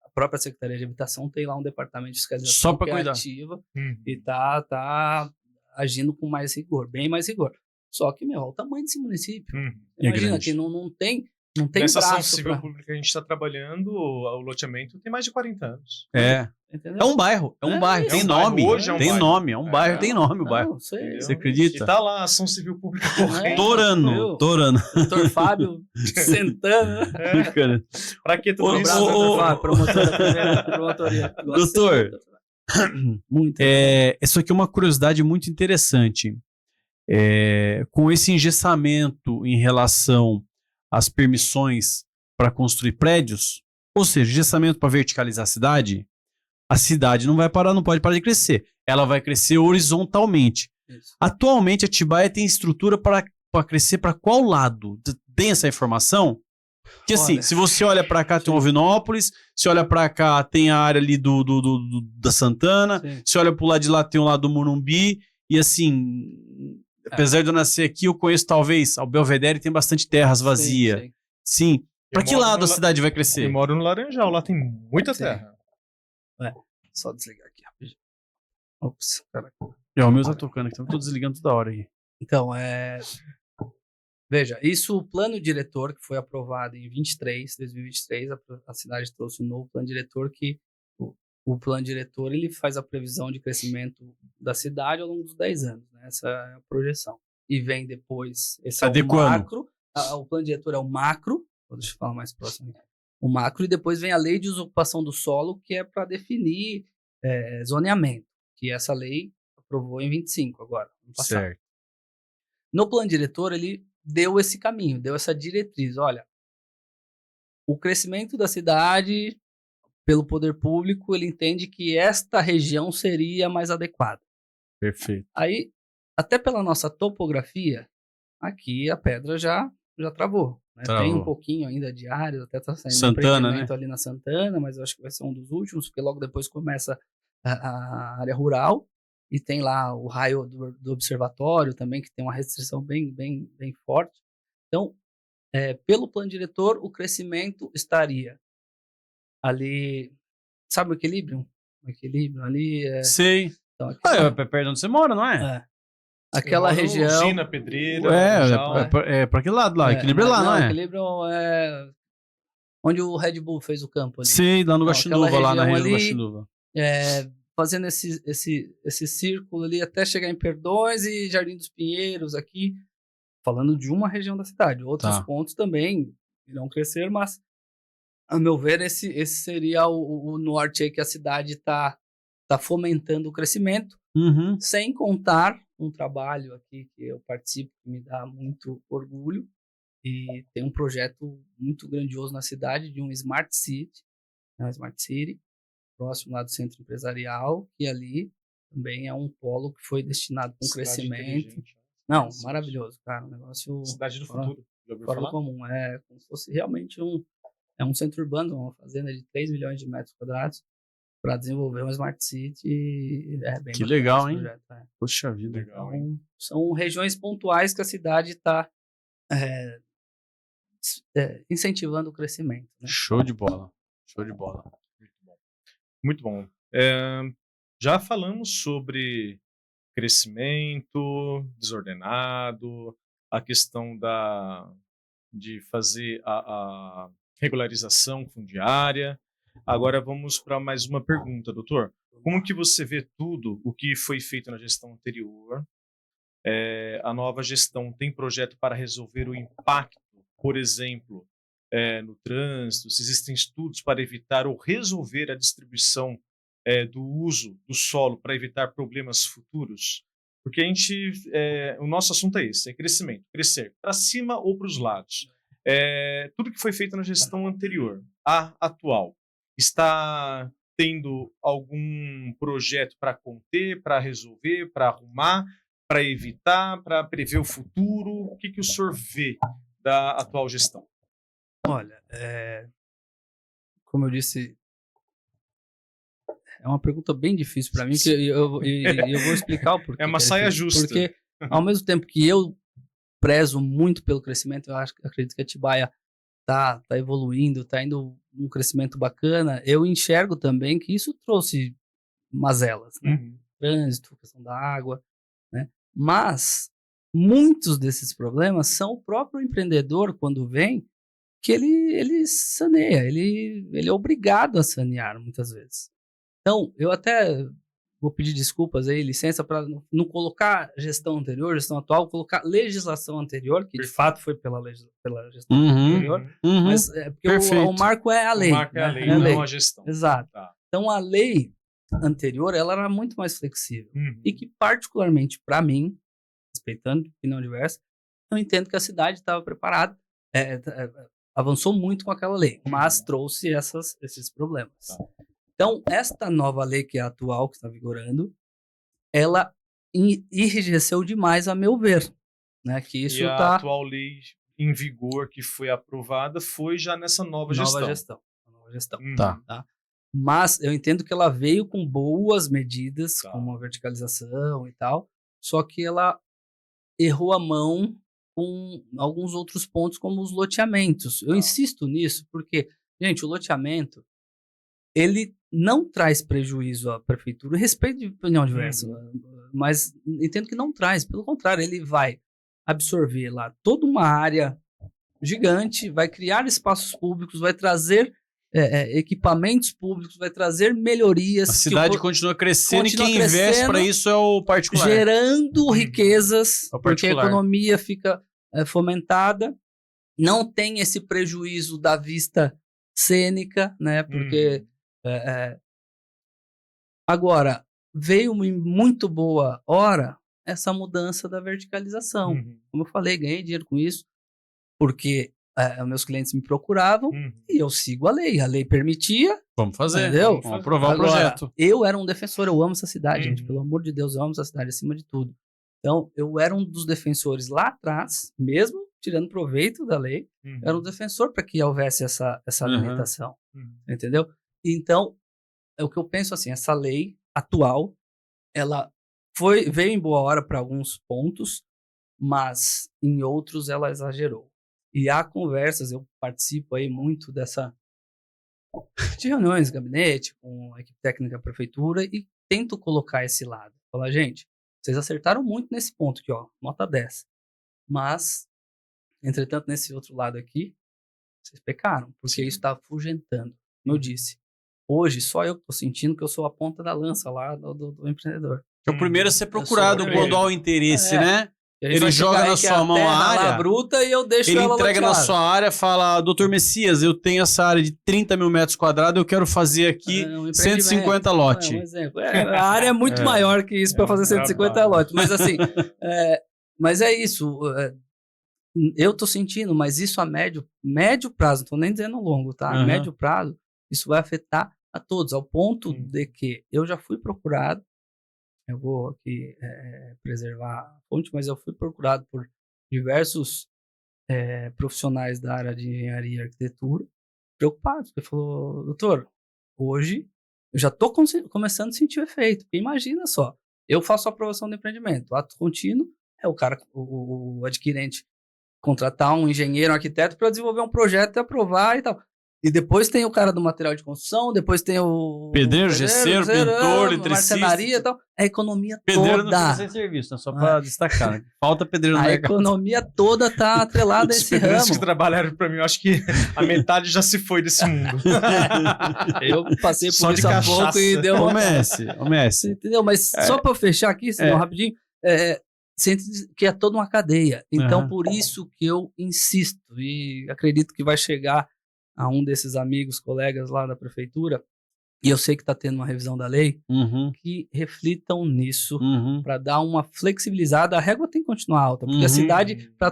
a própria Secretaria de Habitação tem lá um departamento de fiscalização só para que cuidar. É ativa e tá agindo com mais rigor, bem mais rigor. Só que, olha o tamanho desse município. Imagina que não tem Não tem Nessa ação braço civil pra... pública que a gente está trabalhando, o loteamento tem mais de 40 anos. Entendeu? É um bairro, É tem um nome. bairro, hoje é um tem bairro. nome, é um bairro, tem nome o bairro. Não, sei. Entendeu? Você acredita? E tá lá a ação civil pública correndo. Viu? Torano. Doutor Fábio sentando. Cara. Pra que tudo Ô, isso? Abraço, né, doutor doutor? Fábio, promotor da primeira promotoria. Doutor, Muito. isso aqui é uma curiosidade muito interessante. Com esse engessamento em relação às permissões para construir prédios, ou seja, engessamento para verticalizar a cidade não vai parar, não pode parar de crescer. Ela vai crescer horizontalmente. Isso. Atualmente, Atibaia tem estrutura para crescer para qual lado? Tem essa informação? Porque assim, Olha, se você olha para cá, tem o Alvinópolis, se olha para cá, tem a área ali da Santana, Sim. se olha pro lado de lá, tem o lado do Morumbi, e assim, apesar de eu nascer aqui, eu conheço talvez, ao Belvedere tem bastante terras vazias. Sim. Sim. Para Eu que moro lado no a cidade vai Eu crescer? moro no Laranjal, lá tem muita Sim. terra. Só desligar aqui rapidinho. Ops, caraca. O meu tá tocando aqui, então eu tô desligando toda hora aí. Então, veja, isso, o plano diretor que foi aprovado em 2023, a cidade trouxe um novo plano diretor que o plano diretor ele faz a previsão de crescimento da cidade ao longo dos 10 anos, né? Essa é a projeção. E vem depois, esse é o Adequando. macro, o plano diretor é o macro, deixa eu falar mais próximo aqui. O macro, e depois vem a lei de desocupação do solo, que é para definir zoneamento, que essa lei aprovou em 25 agora, ano passado. Certo. No plano diretor, ele deu esse caminho, deu essa diretriz. Olha, o crescimento da cidade, pelo poder público, ele entende que esta região seria mais adequada. Perfeito. Aí, até pela nossa topografia, aqui a pedra já travou. Né? Travou. Tem um pouquinho ainda de áreas, até está saindo Santana, empreendimento ali na Santana, mas eu acho que vai ser um dos últimos, porque logo depois começa a área rural. E tem lá o raio do observatório também, que tem uma restrição bem forte. Então, pelo plano diretor, o crescimento estaria ali, sabe o equilíbrio? O equilíbrio ali Sei. Então, É perto de onde você mora, não é? aquela Eu moro região... Usina, Pedreira, É Laranjal. pra aquele lado lá, equilíbrio lá, não é? Equilíbrio é onde o Red Bull fez o campo ali. Sei, lá no Não, Guaxinuva, aquela lá na região região do ali, Guaxinuva. fazendo esse círculo ali até chegar em Perdões e Jardim dos Pinheiros aqui, falando de uma região da cidade. Outros pontos também irão crescer, mas a meu ver esse seria o norte aí que a cidade está fomentando o crescimento, sem contar um trabalho aqui que eu participo, que me dá muito orgulho, e tem um projeto muito grandioso na cidade de um Smart City, né, Smart City, próximo lá do centro empresarial, que ali também é um polo que foi destinado para um crescimento. Não, maravilhoso, cara, um negócio... Cidade do futuro. Já ouviu Fora do falar? comum, é como se fosse realmente um centro urbano, uma fazenda de 3 milhões de metros quadrados para desenvolver um Smart City. Bem Que legal, hein? projeto, Poxa vida. Legal, então, hein? são regiões pontuais que a cidade está incentivando o crescimento. Né? Show de bola. Show de bola. Muito bom. Já falamos sobre crescimento desordenado, a questão de fazer a regularização fundiária. Agora vamos para mais uma pergunta, doutor. Como que você vê tudo o que foi feito na gestão anterior? A nova gestão tem projeto para resolver o impacto, por exemplo, no trânsito? Se existem estudos para evitar ou resolver a distribuição do uso do solo para evitar problemas futuros? Porque o nosso assunto é esse, é crescimento, crescer para cima ou para os lados. Tudo que foi feito na gestão anterior, a atual, está tendo algum projeto para conter, para resolver, para arrumar, para evitar, para prever o futuro? O que o senhor vê da atual gestão? Olha, como eu disse, é uma pergunta bem difícil para mim, e eu vou explicar o porquê. É uma saia justa. Porque, ao mesmo tempo que eu prezo muito pelo crescimento, acredito que a Atibaia tá evoluindo, está indo um crescimento bacana, eu enxergo também que isso trouxe mazelas, né? Trânsito, questão da água, né? Mas muitos desses problemas são o próprio empreendedor, quando vem, que ele saneia, ele é obrigado a sanear muitas vezes. Então, eu até vou pedir desculpas aí, licença, para não colocar gestão anterior, gestão atual, colocar legislação anterior, que de fato foi pela gestão anterior, mas porque o marco é a lei. O marco é a lei, não a gestão. Exato. Tá. Então, a lei anterior, ela era muito mais flexível. E que, particularmente para mim, respeitando a opinião diversa, eu entendo que a cidade estava preparada, avançou muito com aquela lei, mas trouxe esses problemas. Tá. Então, esta nova lei, que é a atual, que está vigorando, ela enrijeceu demais, a meu ver. Né? Que isso e a atual lei em vigor, que foi aprovada, foi já nessa nova gestão. Nova gestão. Tá? Mas eu entendo que ela veio com boas medidas, como a verticalização e tal, só que ela errou a mão com alguns outros pontos, como os loteamentos. Eu insisto nisso porque, gente, o loteamento, ele não traz prejuízo à prefeitura, respeito de opinião diversa, mas entendo que não traz. Pelo contrário, ele vai absorver lá toda uma área gigante, vai criar espaços públicos, vai trazer equipamentos públicos, vai trazer melhorias. A cidade continua crescendo e quem investe para isso é o particular. Gerando riquezas, porque a economia fica fomentada. Não tem esse prejuízo da vista cênica, né? Porque agora veio em muito boa hora essa mudança da verticalização. Como eu falei, ganhei dinheiro com isso, porque meus clientes me procuravam e eu sigo a lei permitia. Vamos fazer, entendeu? Vamos aprovar o projeto. Eu era um defensor, eu amo essa cidade, gente, pelo amor de Deus, eu amo essa cidade acima de tudo. Então, eu era um dos defensores lá atrás, mesmo tirando proveito da lei, eu era um defensor para que houvesse essa limitação, entendeu? Então, é o que eu penso assim, essa lei atual, ela veio em boa hora para alguns pontos, mas em outros ela exagerou. E há conversas, eu participo aí muito de reuniões de gabinete com a equipe técnica da prefeitura e tento colocar esse lado. Falar, gente, vocês acertaram muito nesse ponto aqui, ó, nota 10. Mas, entretanto, nesse outro lado aqui, vocês pecaram, porque isso está afugentando. Como eu disse, hoje só eu estou sentindo que eu sou a ponta da lança lá do empreendedor. É o primeiro a ser procurado quando há o interesse, né? Ele joga na sua mão a área bruta e eu deixo ele ela entrega loteada. na sua área, fala, doutor Messias, eu tenho essa área de 30 mil metros quadrados, eu quero fazer aqui 150 lotes. Um exemplo. A área é muito maior que isso para fazer 150 lotes. Mas assim, mas é isso. Eu tô sentindo, mas isso a médio prazo, não tô nem dizendo longo, tá? A médio prazo, isso vai afetar a todos, ao ponto de que eu já fui procurado. Eu vou aqui preservar a fonte, mas eu fui procurado por diversos profissionais da área de engenharia e arquitetura, preocupados, porque falou, doutor, hoje eu já estou começando a sentir o efeito, porque imagina só, eu faço a aprovação do empreendimento, o ato contínuo é o cara, o adquirente, contratar um engenheiro, um arquiteto para desenvolver um projeto e aprovar e tal. E depois tem o cara do material de construção, depois tem o pedreiro, gesseiro, pintor, eletricista, marcenaria e tal. A economia pedreiro toda. Pedreiro não fica sem serviço, né? Só para destacar. Né? Falta pedreiro no mercado. A economia toda tá atrelada a esse ramo. Os que trabalharam para mim, eu acho que a metade já se foi desse mundo. Eu passei por isso há pouco e deu uma... O Messi. Entendeu? Mas só para fechar aqui, senão, rapidinho, que é toda uma cadeia. Então, por isso que eu insisto e acredito que vai chegar a um desses amigos, colegas lá da prefeitura, e eu sei que está tendo uma revisão da lei, que reflitam nisso para dar uma flexibilizada. A régua tem que continuar alta, porque a cidade, para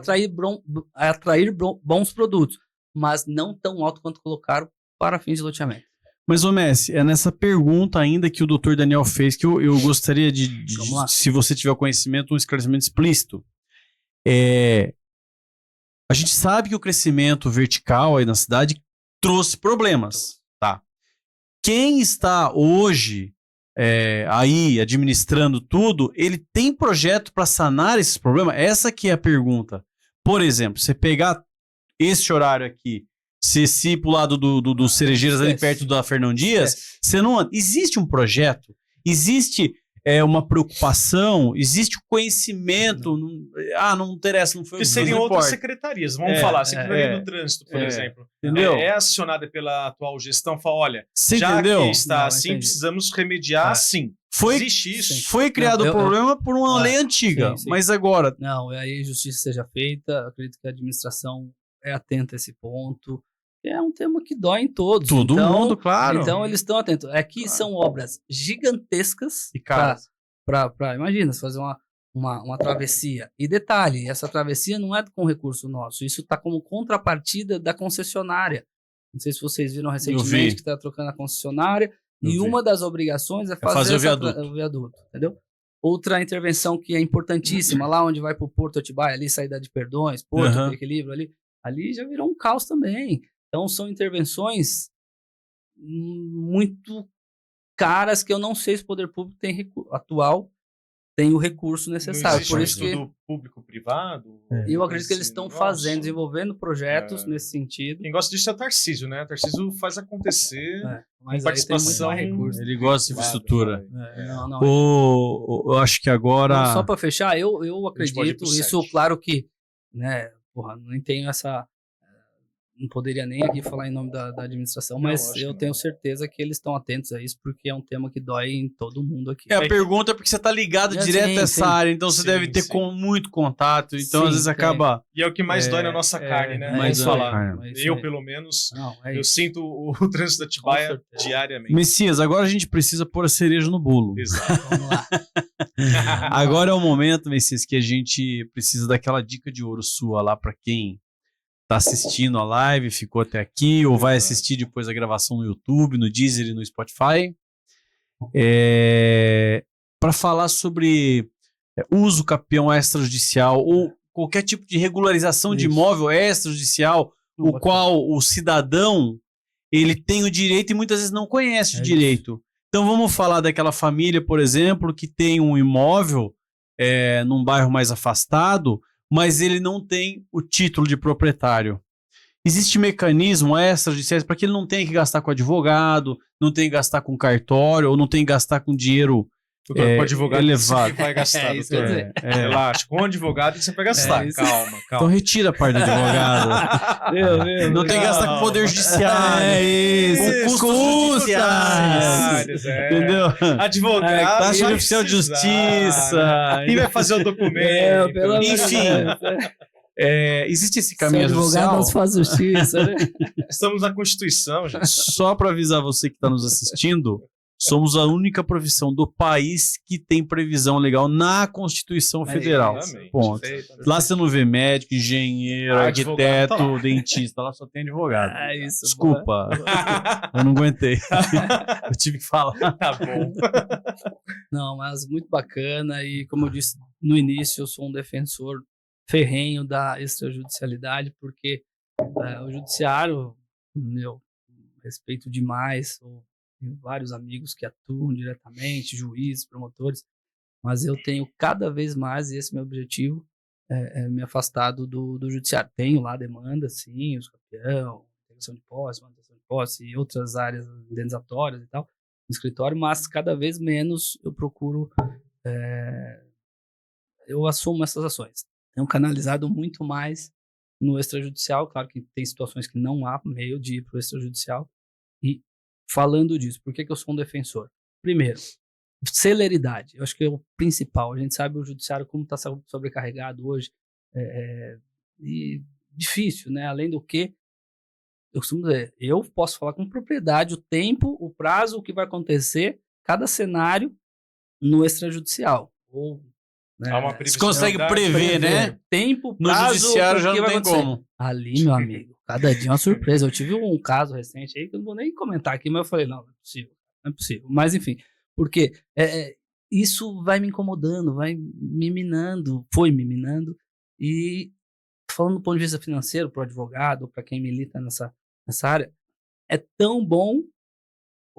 atrair bons produtos, mas não tão alto quanto colocaram para fins de loteamento. Mas, ô Messi, é nessa pergunta ainda que o doutor Daniel fez, que eu gostaria de se você tiver o conhecimento, um esclarecimento explícito. A gente sabe que o crescimento vertical aí na cidade trouxe problemas, tá? Quem está hoje aí administrando tudo, ele tem projeto para sanar esses problemas? Essa que é a pergunta. Por exemplo, você pegar esse horário aqui, se ir pro lado do Cerejeiras ali perto da Fernão Dias, você não... Existe um projeto? Existe uma preocupação, existe o conhecimento, não interessa, não foi Que o que seriam não outras importa. secretarias, vamos falar, a Secretaria do Trânsito, por exemplo. Entendeu? É acionada pela atual gestão, fala, olha, Você já entendeu? que está Não, assim, entendi. precisamos remediar sim. Existe isso. Foi criado o problema por uma lei antiga, sim. mas agora... Não, aí justiça seja feita, acredito que a administração é atenta a esse ponto. É um tema que dói em todos. Todo mundo, claro. Então eles estão atentos. Aqui são obras gigantescas E caras. imagina, você fazer uma travessia. E detalhe, essa travessia não é com recurso nosso, isso está como contrapartida da concessionária. Não sei se vocês viram recentemente que está trocando a concessionária, uma das obrigações é fazer o viaduto, entendeu? Outra intervenção que é importantíssima, lá onde vai para o Porto Atibaia, ali saída de Perdões, Porto de Equilíbrio, ali já virou um caos também. Então são intervenções muito caras que eu não sei se o poder público atual tem o recurso necessário. Não por isso que estudo público-privado. Eu acredito que eles estão desenvolvendo projetos nesse sentido. Quem gosta disso é o Tarcísio, né? O Tarcísio faz acontecer. Mas participação, aí tem muito mais recurso. Ele gosta de infraestrutura. Não. Eu acho que agora... Só para fechar, eu acredito, isso claro que, né, não tenho essa... Não poderia nem aqui falar em nome da administração, mas eu tenho certeza que eles estão atentos a isso, porque é um tema que dói em todo mundo aqui. A pergunta é porque você está ligado direto a essa área, então você deve ter muito contato, então às vezes acaba... E é o que mais dói na nossa carne, né? Vamos falar. Eu, pelo menos, eu sinto o trânsito da Atibaia diariamente. Messias, agora a gente precisa pôr a cereja no bolo. Exato. Vamos lá. Agora é o momento, Messias, que a gente precisa daquela dica de ouro sua lá para quem tá assistindo a live, ficou até aqui, ou vai assistir depois a gravação no YouTube, no Deezer e no Spotify, para falar sobre uso capião extrajudicial ou qualquer tipo de regularização de imóvel extrajudicial, o qual o cidadão ele tem o direito e muitas vezes não conhece o direito. Então vamos falar daquela família, por exemplo, que tem um imóvel num bairro mais afastado, mas ele não tem o título de proprietário. Existe mecanismo extrajudiciais para que ele não tenha que gastar com advogado, não tenha que gastar com cartório, ou não tenha que gastar com dinheiro com advogado elevado. Vai gastar, isso quer dizer. Relaxa, com advogado você vai gastar. Calma. Então retira a parte do advogado. Não tem que gastar com poder judiciário. Com custos judiciais. Entendeu? Advogado. Taxa de oficial de justiça. Quem vai fazer o documento? Enfim. Existe esse caminho judicial. Advogados faz justiça, né? Estamos na Constituição, gente. Só para avisar você que está nos assistindo, somos a única profissão do país que tem previsão legal na Constituição Federal. Ponto. Lá você não vê médico, engenheiro, arquiteto, dentista. Lá só tem advogado. Isso, desculpa. Eu não aguentei. Eu tive que falar. Tá bom. Não, mas muito bacana. E como eu disse no início, eu sou um defensor ferrenho da extrajudicialidade, porque o judiciário, respeito demais, tenho vários amigos que atuam diretamente, juízes, promotores, mas eu tenho cada vez mais, e esse é meu objetivo, me afastado do judiciário. Tenho lá demanda, sim, os campeão, integração de posse, manutenção de posse e outras áreas indenizatórias e tal, no escritório, mas cada vez menos eu procuro, eu assumo essas ações. Tenho canalizado muito mais no extrajudicial, claro que tem situações que não há meio de ir para o extrajudicial, e falando disso, por que eu sou um defensor? Primeiro, celeridade, eu acho que é o principal. A gente sabe o judiciário como está sobrecarregado hoje, e difícil, né? Além do que, eu costumo dizer, eu posso falar com propriedade o tempo, o prazo, o que vai acontecer, cada cenário no extrajudicial, ou você consegue prever, né? Tempo, prazo, no judiciário já não tem como. Ali, meu amigo, cada dia é uma surpresa. Eu tive um caso recente aí que eu não vou nem comentar aqui, mas eu falei, não é possível. Mas enfim, porque isso vai me incomodando, vai me minando, foi me minando. E falando do ponto de vista financeiro, para o advogado, para quem milita nessa área, é tão bom,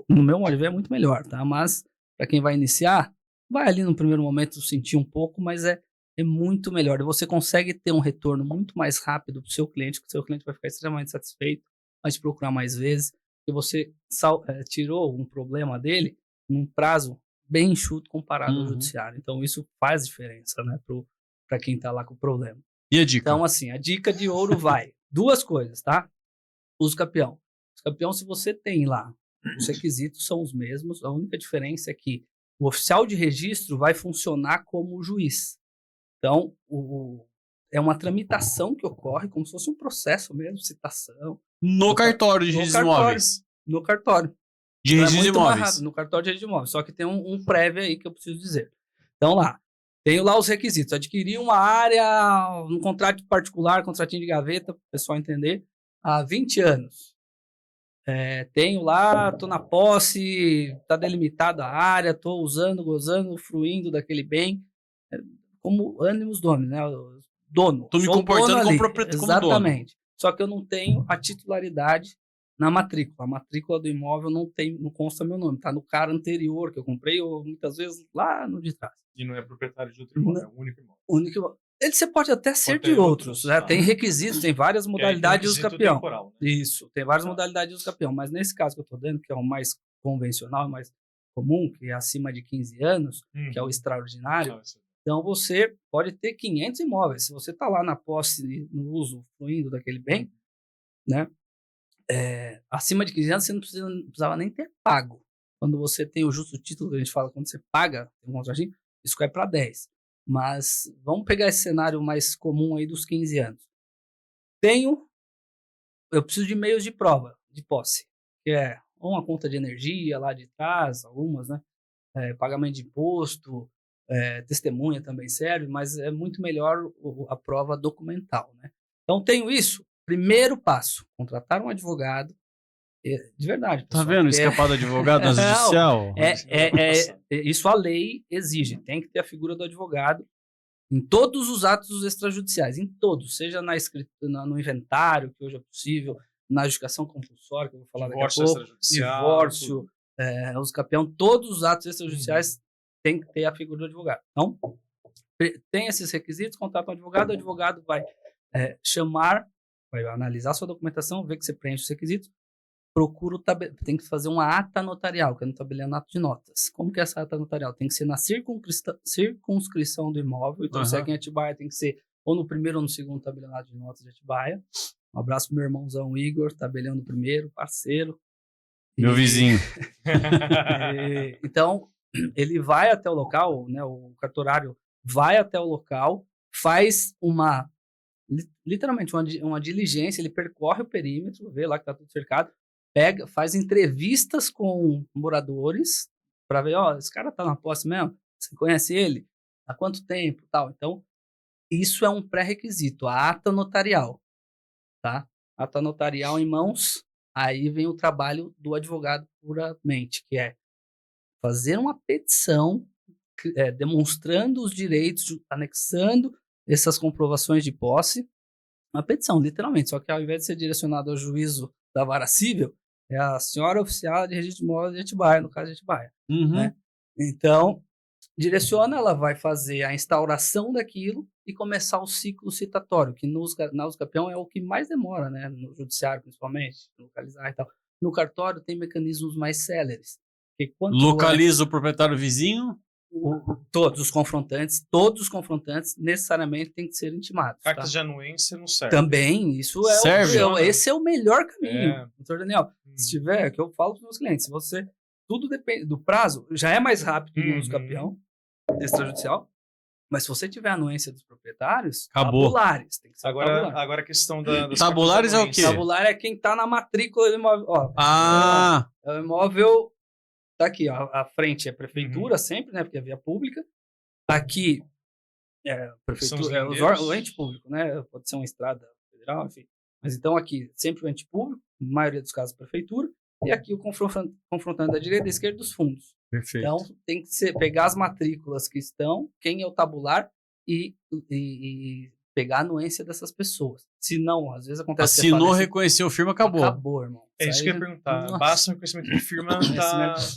no meu modo de ver é muito melhor, tá? Mas para quem vai iniciar, vai ali no primeiro momento sentir um pouco, mas é muito melhor. E você consegue ter um retorno muito mais rápido para o seu cliente, que o seu cliente vai ficar extremamente satisfeito, vai te procurar mais vezes, porque você tirou um problema dele num prazo bem enxuto comparado ao Uhum. judiciário. Então, isso faz diferença, né, para quem está lá com o problema. E a dica? Então, assim, a dica de ouro vai. 2 coisas, tá? Uso campeão. Uso campeão, se você tem lá, os requisitos são os mesmos, a única diferença é que o oficial de registro vai funcionar como o juiz. Então, é uma tramitação que ocorre como se fosse um processo mesmo, citação, No cartório de no registros cartório. imóveis. no cartório. De Então, registros muito mais imóveis. rápido, no cartório de registro de imóveis. Só que tem um prévio aí que eu preciso dizer. Então, lá, tenho lá os requisitos. Adquirir uma área, um contrato particular, contratinho de gaveta, para o pessoal entender, há 20 anos. Tenho lá, estou na posse, está delimitada a área, estou usando, gozando, fruindo daquele bem, como ânimos donos, né? Dono. Tô me Sou comportando dono como ali. proprietário, como Exatamente. Só que eu não tenho a titularidade na matrícula. A matrícula do imóvel não consta meu nome, tá no cara anterior que eu comprei, ou muitas vezes lá no de trás. E não é proprietário de outro imóvel, é o único imóvel. Único. Você pode até ser ter de outros, né? tá. Tem requisitos, tem várias modalidades de uso Requisito campeão. temporal, né? Isso, tem várias Tá. modalidades de uso campeão, mas nesse caso que eu estou dando, que é o mais convencional, mais comum, que é acima de 15 anos, que é o extraordinário, então você pode ter 500 imóveis. Se você está lá na posse, no uso, fluindo daquele bem, né? Acima de 15 anos, você não precisava nem ter pago. Quando você tem o justo título, que a gente fala, quando você paga um contratinho, isso cai para 10. Mas vamos pegar esse cenário mais comum aí dos 15 anos. Eu preciso de meios de prova de posse, que é uma conta de energia lá de trás, algumas, né? Pagamento de imposto, testemunha também serve, mas é muito melhor a prova documental, né? Então, tenho isso. Primeiro passo, contratar um advogado. De verdade, Tá pessoal. vendo? Escapado do advogado na judicial? Isso a lei exige. Tem que ter a figura do advogado em todos os atos extrajudiciais, em todos, seja no inventário, que hoje é possível, na adjudicação compulsória, que eu vou falar daqui a pouco, divórcio, uso campeão, todos os atos extrajudiciais tem que ter a figura do advogado. Então, tem esses requisitos, contrata um advogado, o advogado vai vai analisar sua documentação, ver que você preenche os requisitos, tem que fazer uma ata notarial, que é no tabelianato de notas. Como que é essa ata notarial? Tem que ser na circunscrição do imóvel, então se é aqui em Atibaia, tem que ser ou no primeiro ou no segundo tabelianato de notas de Atibaia. Um abraço pro meu irmãozão Igor, tabelião do primeiro, parceiro. Meu vizinho. Então, ele vai até o local, né, o cartorário vai até o local, faz literalmente uma diligência, ele percorre o perímetro, vê lá que está tudo cercado, faz entrevistas com moradores para ver, esse cara tá na posse mesmo? Você conhece ele? Há quanto tempo? Tal. Então, isso é um pré-requisito, a ata notarial, tá? Ata notarial em mãos, aí vem o trabalho do advogado puramente, que é fazer uma petição demonstrando os direitos, anexando essas comprovações de posse, uma petição, literalmente, só que ao invés de ser direcionado ao juízo da vara civil, é a senhora oficial de registro de imóveis de Atibaia, no caso de Atibaia. Né? Então, direciona, ela vai fazer a instauração daquilo e começar o ciclo citatório, que na uso campeão é o que mais demora, né? No judiciário, principalmente, localizar e tal. No cartório tem mecanismos mais céleres. Localiza o proprietário vizinho? Todos os confrontantes necessariamente têm que ser intimados. Cartas de anuência não serve. Também, isso esse é o melhor caminho, doutor Daniel. Se tiver, que eu falo para os meus clientes, tudo depende do prazo, já é mais rápido no uso campeão extrajudicial, mas se você tiver a anuência dos proprietários, tabulares, tem que ser tabular. Agora a questão das tabulares é o quê? Tabular é quem está na matrícula do imóvel. É o imóvel. Tá aqui, ó, a frente é prefeitura sempre, né? Porque é via pública. Aqui prefeitura, o ente público, né? Pode ser uma estrada federal, enfim. Mas então aqui sempre o ente público, na maioria dos casos prefeitura, e aqui o confrontando da direita e da esquerda dos fundos. Perfeito. Então tem que pegar as matrículas que estão, quem é o tabular e pegar a anuência dessas pessoas. Se não, às vezes acontece... Assinou, reconheceu firma, acabou. Acabou, irmão. É isso que eu ia perguntar. Nossa. Basta o reconhecimento de firma,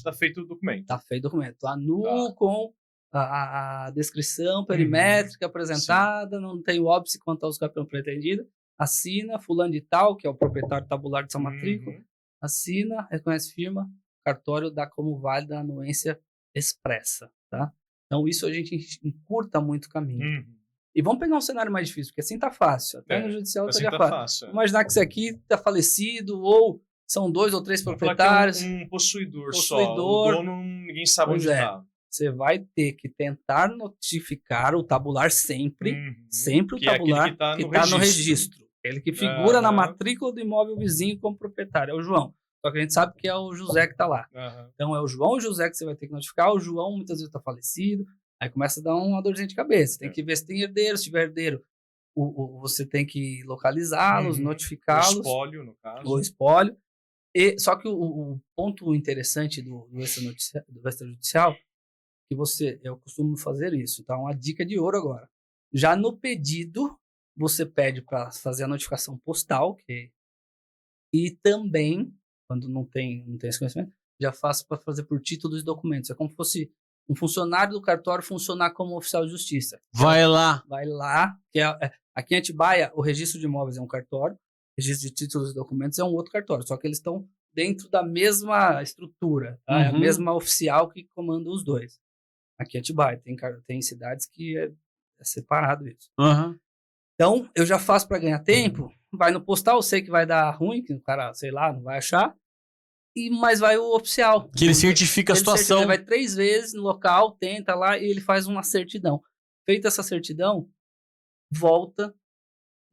tá feito o documento. Tá feito o documento. Anulo com a descrição perimétrica apresentada, não tem o óbice quanto ao campeão pretendido, assina, fulano de tal, que é o proprietário tabular dessa matrícula, assina, reconhece firma, cartório dá como válida a anuência expressa, tá? Então, isso a gente encurta muito o caminho. Uhum. E vamos pegar um cenário mais difícil, porque assim tá fácil. Até no judicial Assim tá tá fácil. fácil. Imaginar que isso aqui tá falecido, ou são 2 ou 3 Vamos falar que proprietários. é um possuidor só. Possuidor. O dono, ninguém sabe Pois onde é. tá. Você vai ter que tentar notificar o tabular sempre. Uhum. Sempre o Que é aquele tabular que tá no no registro. registro. Aquele que figura na Aham. matrícula do imóvel vizinho como proprietário. É o João. Só que a gente sabe que é o José que tá lá. Aham. Então é o João e o José que você vai ter que notificar. O João muitas vezes tá falecido. Aí começa a dar uma dorzinha de cabeça. Tem que ver se tem herdeiro. Se tiver herdeiro, você tem que localizá-los, Uhum. O notificá-los. espólio, no caso. O espólio. Só que o ponto interessante do extrajudicial, que eu costumo fazer isso, tá? Uma dica de ouro agora. Já no pedido, você pede para fazer a notificação postal, e também, quando não tem esse conhecimento, já faço para fazer por título dos documentos. É como se fosse um funcionário do cartório funcionar como oficial de justiça. Vai lá. Vai lá, aqui em Atibaia, o registro de imóveis é um cartório, o registro de títulos e documentos é um outro cartório, só que eles estão dentro da mesma estrutura, tá? É a Uhum. mesma oficial que comanda os dois. Aqui em Atibaia, tem cidades que é separado isso. Aham. Então, eu já faço para ganhar tempo, vai no postal, eu sei que vai dar ruim, que o cara, sei lá, não vai achar, mas vai o oficial. Que ele certifica a situação. Ele vai 3 vezes no local, tenta lá e ele faz uma certidão. Feita essa certidão, volta,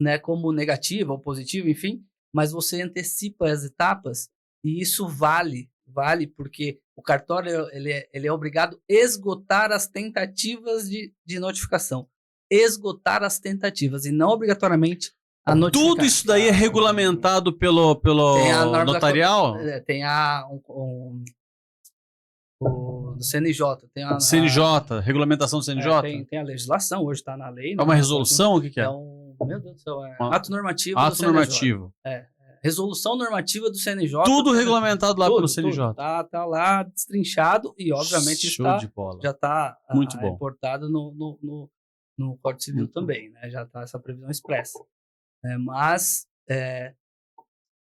né, como negativa ou positiva, enfim, mas você antecipa as etapas e isso vale porque o cartório ele é obrigado a esgotar as tentativas de notificação. Esgotar as tentativas e não obrigatoriamente a notificar. Tudo isso daí é regulamentado pelo Tem a norma notarial? Tem do CNJ. Tem a CNJ, regulamentação do CNJ? Tem a legislação, hoje está na lei. É uma resolução? O que é? Meu Deus do céu, é Uma- ato normativo do Ato CNJ. normativo. Resolução normativa do CNJ. Tudo regulamentado lá Tudo, pelo CNJ. tudo. Tá lá destrinchado e, obviamente, isso Show de bola. já está Muito bom. reportado no Código Civil Muito também, né? Já está essa previsão expressa.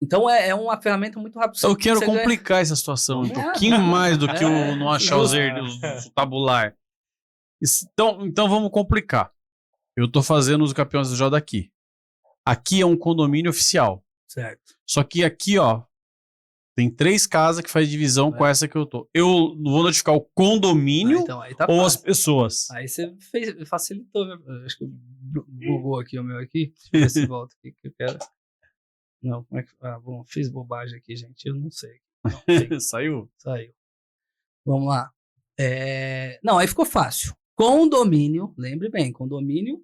Então, é uma ferramenta muito rápida. Eu quero Você ganha- complicar essa situação um Vamos lá. pouquinho mais do que o não achar os justo. o tabular. Então vamos complicar. Eu tô fazendo os campeões do jogo daqui. Aqui é um condomínio oficial. Certo. Só que aqui, ó, tem 3 casas que faz divisão com essa que eu tô. Eu vou notificar o condomínio Então, aí tá ou as fácil. pessoas? Aí você facilitou. Acho que bugou aqui o meu aqui. Deixa eu ver se volta aqui que eu quero. Não, como é que. Bom, fiz bobagem aqui, gente. Eu não sei. Não, sim, Saiu? saiu. Vamos lá. Não, aí ficou fácil. Condomínio, lembre bem, condomínio.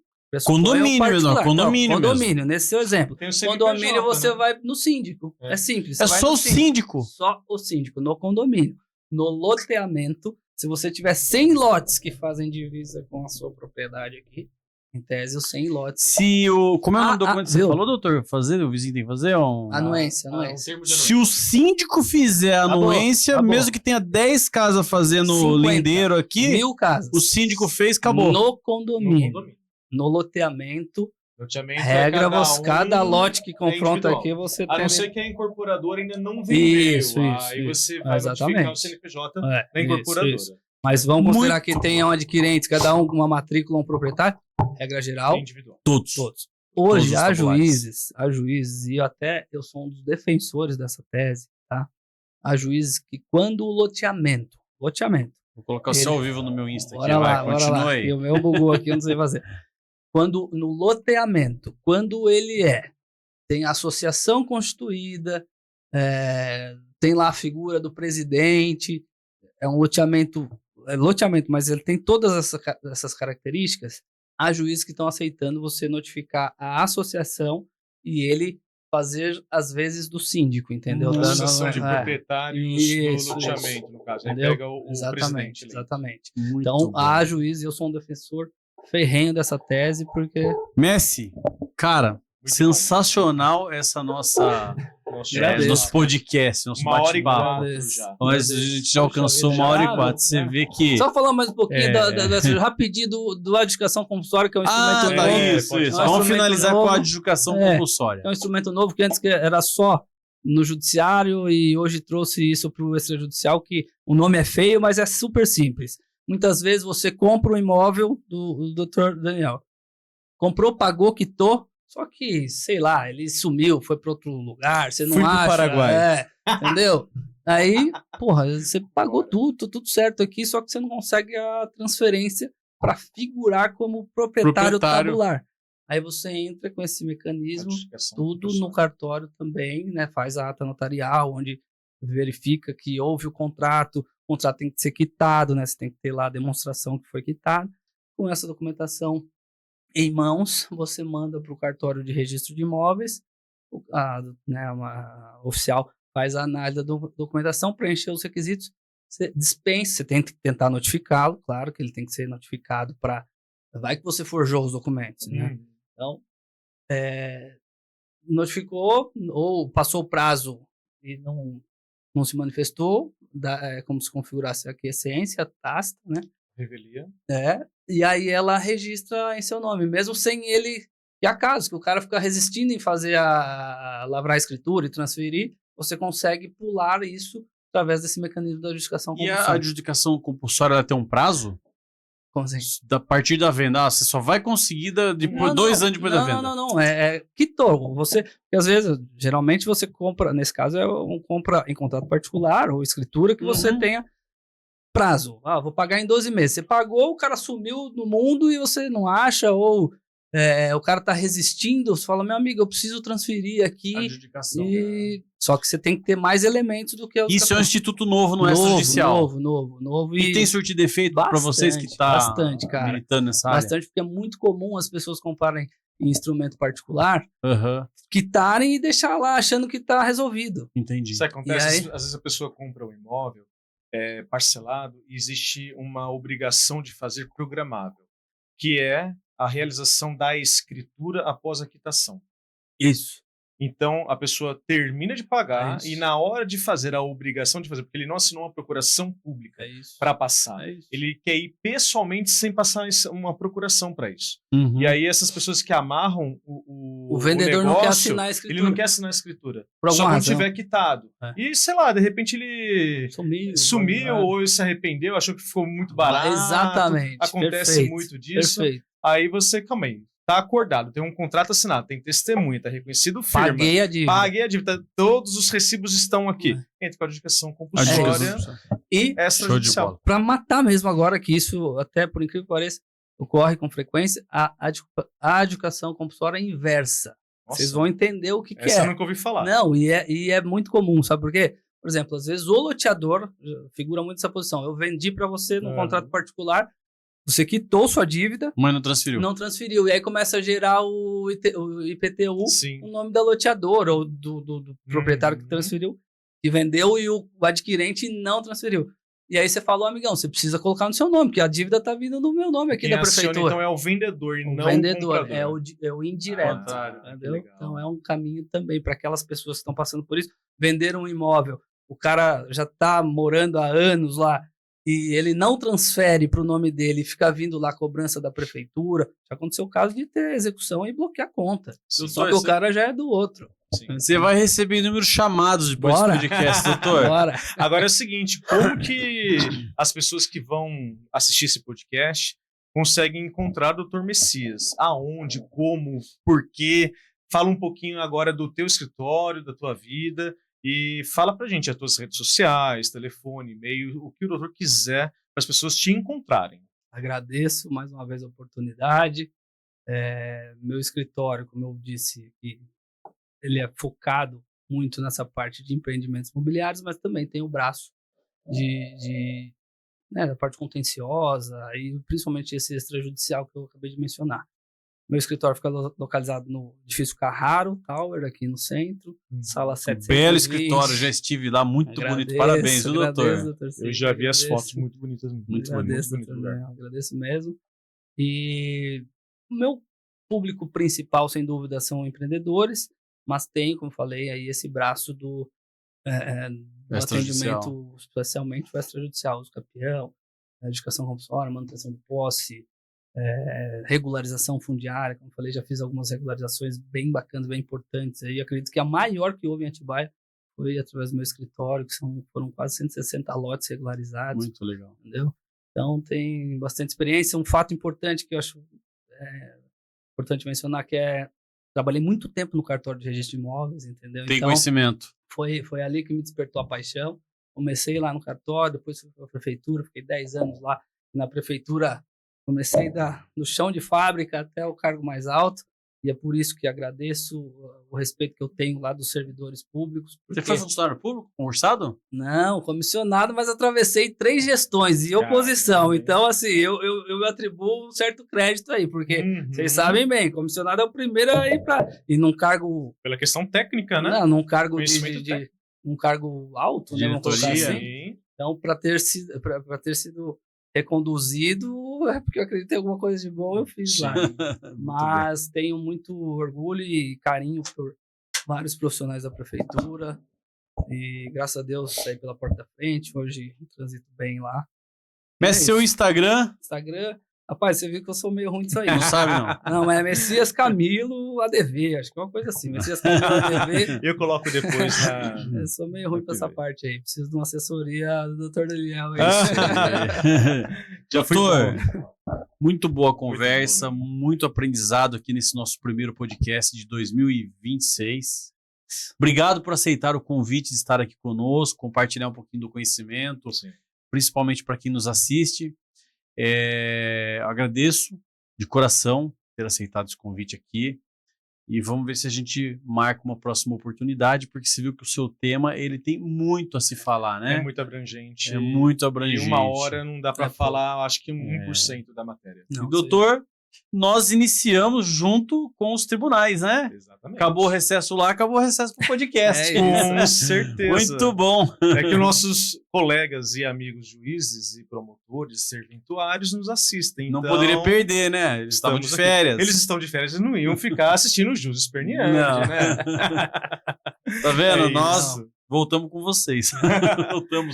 Condomínio mesmo, condomínio mesmo. Condomínio, nesse seu exemplo. Tem o CNPJ, Condomínio você né? vai no síndico. É simples. Você É vai só no o síndico. Só o síndico, no condomínio. No loteamento, se você tiver 100 lotes que fazem divisa com a sua propriedade aqui, em tese, os 100 lotes. Como é o nome do documento que você viu? falou, doutor? O vizinho tem que fazer? Anuência. termo de Se anuência. o síndico fizer a Acabou, anuência, acabou. mesmo que tenha 10 casas fazendo 50, lindeiro aqui, 1000 casas. o síndico fez, acabou. No No condomínio. condomínio. No loteamento, Loteamento é regra, cada um lote que confronta individual. aqui, você A tem. não ser que a incorporadora ainda não vendeu. Isso, Aí isso. você vai notificar Exatamente. o CNPJ É, da incorporadora. isso. Mas vamos considerar Muito que tenham adquirentes, cada um com uma matrícula, um proprietário. Regra geral, É individual. Todos. todos. Todos Hoje, os há tabulares. juízes, e eu sou um dos defensores dessa tese, tá? Há juízes que quando o loteamento, Vou colocar o seu ao vivo no meu Insta aqui. bora lá, Continua bora lá, aí. que o meu bugou aqui, eu não sei fazer. Quando no loteamento, quando ele tem a associação constituída, tem lá a figura do presidente, é um loteamento, mas ele tem todas essas características, há juízes que estão aceitando você notificar a associação e ele fazer, às vezes, do síndico, entendeu? Uma Nossa, associação de proprietários Isso, no loteamento, no caso. Aí Entendeu? pega o Exatamente, presidente. ali. exatamente. Muito Então, bom. há juízes, eu sou um defensor ferrenho dessa tese, porque Messi, cara, Muito sensacional essa nossa Nossa, Agradeço. nosso podcast, nosso 1h04 bate-papo. já. Mas a gente já alcançou Puxa vida, 1h04. já, Você vê que. Só falar mais um pouquinho É. rapidinho do educação compulsória, que é um instrumento Tá, novo. isso. É um Vamos instrumento finalizar com a novo. adjudicação É. compulsória. É um instrumento novo que antes era só no judiciário e hoje trouxe isso para o extrajudicial, que o nome é feio, mas é super simples. Muitas vezes você compra um imóvel do Dr. Daniel. Comprou, pagou, quitou, só que, sei lá, ele sumiu, foi para outro lugar, você não Fui pro acha. Paraguai. Entendeu? Aí, porra, você pagou tudo certo aqui, só que você não consegue a transferência para figurar como proprietário tabular. Aí você entra com esse mecanismo, tudo no cartório também, né? Faz a ata notarial, onde verifica que houve o contrato tem que ser quitado, né? Você tem que ter lá a demonstração que foi quitado. Com essa documentação em mãos, você manda para o cartório de registro de imóveis, uma oficial faz a análise da documentação, preencher os requisitos, você dispensa, você tem que tentar notificá-lo, claro que ele tem que ser notificado para... Vai que você forjou os documentos, né? Então, notificou, ou passou o prazo e não se manifestou, como se configurasse a aquiescência tácita, né? Revelia. E aí ela registra em seu nome, mesmo sem ele... E acaso que o cara fica resistindo em fazer lavrar a escritura e transferir, você consegue pular isso através desse mecanismo da adjudicação compulsória. E a adjudicação compulsória ela tem um prazo? Como assim? A partir da venda, você só vai conseguir depois, 2 anos depois da venda? Não. Quitou. Porque às vezes, geralmente você compra, nesse caso é compra em contrato particular ou escritura que você tenha prazo. Vou pagar em 12 meses. Você pagou, o cara sumiu no mundo e você não acha, ou o cara tá resistindo, você fala, meu amigo, eu preciso transferir aqui. Adjudicação. Só que você tem que ter mais elementos do que... Isso é um instituto novo no extrajudicial. Novo. E tem surtido efeito para vocês que estão militando nessa área? Bastante, porque é muito comum as pessoas comprarem em instrumento particular, quitarem e deixar lá achando que está resolvido. Entendi. Isso acontece, às vezes a pessoa compra um imóvel parcelado e existe uma obrigação de fazer programável, que é a realização da escritura após a quitação. Isso. Então, a pessoa termina de pagar e na hora de fazer a obrigação de fazer, porque ele não assinou uma procuração pública para passar, ele quer ir pessoalmente sem passar uma procuração para isso. E aí essas pessoas que amarram o vendedor negócio, não quer assinar a escritura. ele não quer assinar a escritura. Só quando tiver quitado. E, sei lá, de repente ele sumiu ou se arrependeu, achou que ficou muito barato. Exatamente. Acontece muito disso. Perfeito. Aí você, calma aí. Tá acordado, tem um contrato assinado, tem testemunha, tá reconhecido firma. Paguei a dívida. Todos os recibos estão aqui. Entra com a adjudicação compulsória e extrajudicial. Para matar mesmo agora, que isso, até por incrível que pareça, ocorre com frequência, a adjudicação compulsória inversa. Nossa. Vocês vão entender o que é. Essa eu nunca ouvi falar. Não, e é muito comum, sabe por quê? Por exemplo, às vezes o loteador figura muito essa posição. Eu vendi para você num contrato particular, você quitou sua dívida, mas não transferiu. Não transferiu. E aí começa a gerar o IPTU, o nome da loteadora ou do proprietário que transferiu, que vendeu, e o adquirente não transferiu. E aí você falou, amigão, você precisa colocar no seu nome, porque a dívida está vindo no meu nome aqui da prefeitura. Então é o vendedor e não o vendedor. comprador. É o indireto. Entendeu? Então é um caminho também para aquelas pessoas que estão passando por isso. Venderam um imóvel, o cara já está morando há anos lá, e ele não transfere para o nome dele e fica vindo lá a cobrança da prefeitura. Já aconteceu o caso de ter execução e bloquear a conta. Só que o cara já é do outro. Você vai receber inúmeros chamados depois do podcast, doutor. Agora é o seguinte, como que as pessoas que vão assistir esse podcast conseguem encontrar o Dr. Messias? Aonde, como, por quê? Fala um pouquinho agora do teu escritório, da tua vida. E fala pra gente as tuas redes sociais, telefone, e-mail, o que o doutor quiser para as pessoas te encontrarem. Agradeço mais uma vez a oportunidade. Meu escritório, como eu disse, ele é focado muito nessa parte de empreendimentos imobiliários, mas também tem o braço da parte contenciosa e principalmente esse extrajudicial que eu acabei de mencionar. Meu escritório fica localizado no edifício Carraro Tower, aqui no centro, sala 720. Belo escritório, já estive lá, muito bonito. Parabéns, viu, doutor? Eu já vi as fotos muito bonitas. Muito bonito. Agradeço mesmo. E o meu público principal, sem dúvida, são empreendedores, mas tem, como falei, aí esse braço do atendimento, especialmente o extrajudicial, o campeão, adjudicação compulsória, manutenção de posse, regularização fundiária, como falei, já fiz algumas regularizações bem bacanas, bem importantes. Aí acredito que a maior que houve em Atibaia foi através do meu escritório, que foram quase 160 lotes regularizados. Muito legal. Entendeu? Então, tem bastante experiência. Um fato importante que eu acho importante mencionar que trabalhei muito tempo no cartório de registro de imóveis, entendeu? Tem então, conhecimento. Foi ali que me despertou a paixão. Comecei lá no cartório, depois fui para a prefeitura, fiquei 10 anos lá. Na prefeitura, comecei do chão de fábrica até o cargo mais alto. E é por isso que agradeço o respeito que eu tenho lá dos servidores públicos. Você foi funcionário público, concursado? Não, comissionado, mas atravessei 3 gestões e oposição. Então, assim, eu atribuo um certo crédito aí, porque vocês sabem bem, comissionado é o primeiro a ir e num cargo... Pela questão técnica, né? Não, num cargo um cargo alto, né? Vamos colocar assim. Então, para ter sido reconduzido, é porque eu acredito em alguma coisa de bom, eu fiz lá. Mas tenho muito orgulho e carinho por vários profissionais da prefeitura e graças a Deus saí pela porta da frente, hoje transito bem lá. Mas seu Instagram? Rapaz, você viu que eu sou meio ruim disso aí. Não sabe, não? Não, é Messias Camilo ADV, acho que é uma coisa assim. Messias Camilo ADV. Eu coloco depois Eu sou meio ruim pra essa parte aí. Preciso de uma assessoria do Dr. Daniel. Doutor, muito boa conversa, muito aprendizado aqui nesse nosso primeiro podcast de 2026. Obrigado por aceitar o convite de estar aqui conosco, compartilhar um pouquinho do conhecimento, principalmente para quem nos assiste. Agradeço de coração ter aceitado esse convite aqui e vamos ver se a gente marca uma próxima oportunidade, porque você viu que o seu tema ele tem muito a se falar, né? É muito abrangente. É muito abrangente. Em 1 hora não dá para falar, acho que 1% da matéria. Não, e doutor, nós iniciamos junto com os tribunais, né? Exatamente. Acabou o recesso lá, acabou o recesso pro podcast. Com certeza. Muito bom. É que nossos colegas e amigos juízes e promotores serventuários nos assistem. Não então, poderia perder, né? Eles estavam de férias. Eles estão de férias e não iam ficar assistindo o Jus Esperniani, né? Tá vendo? Nós voltamos com vocês.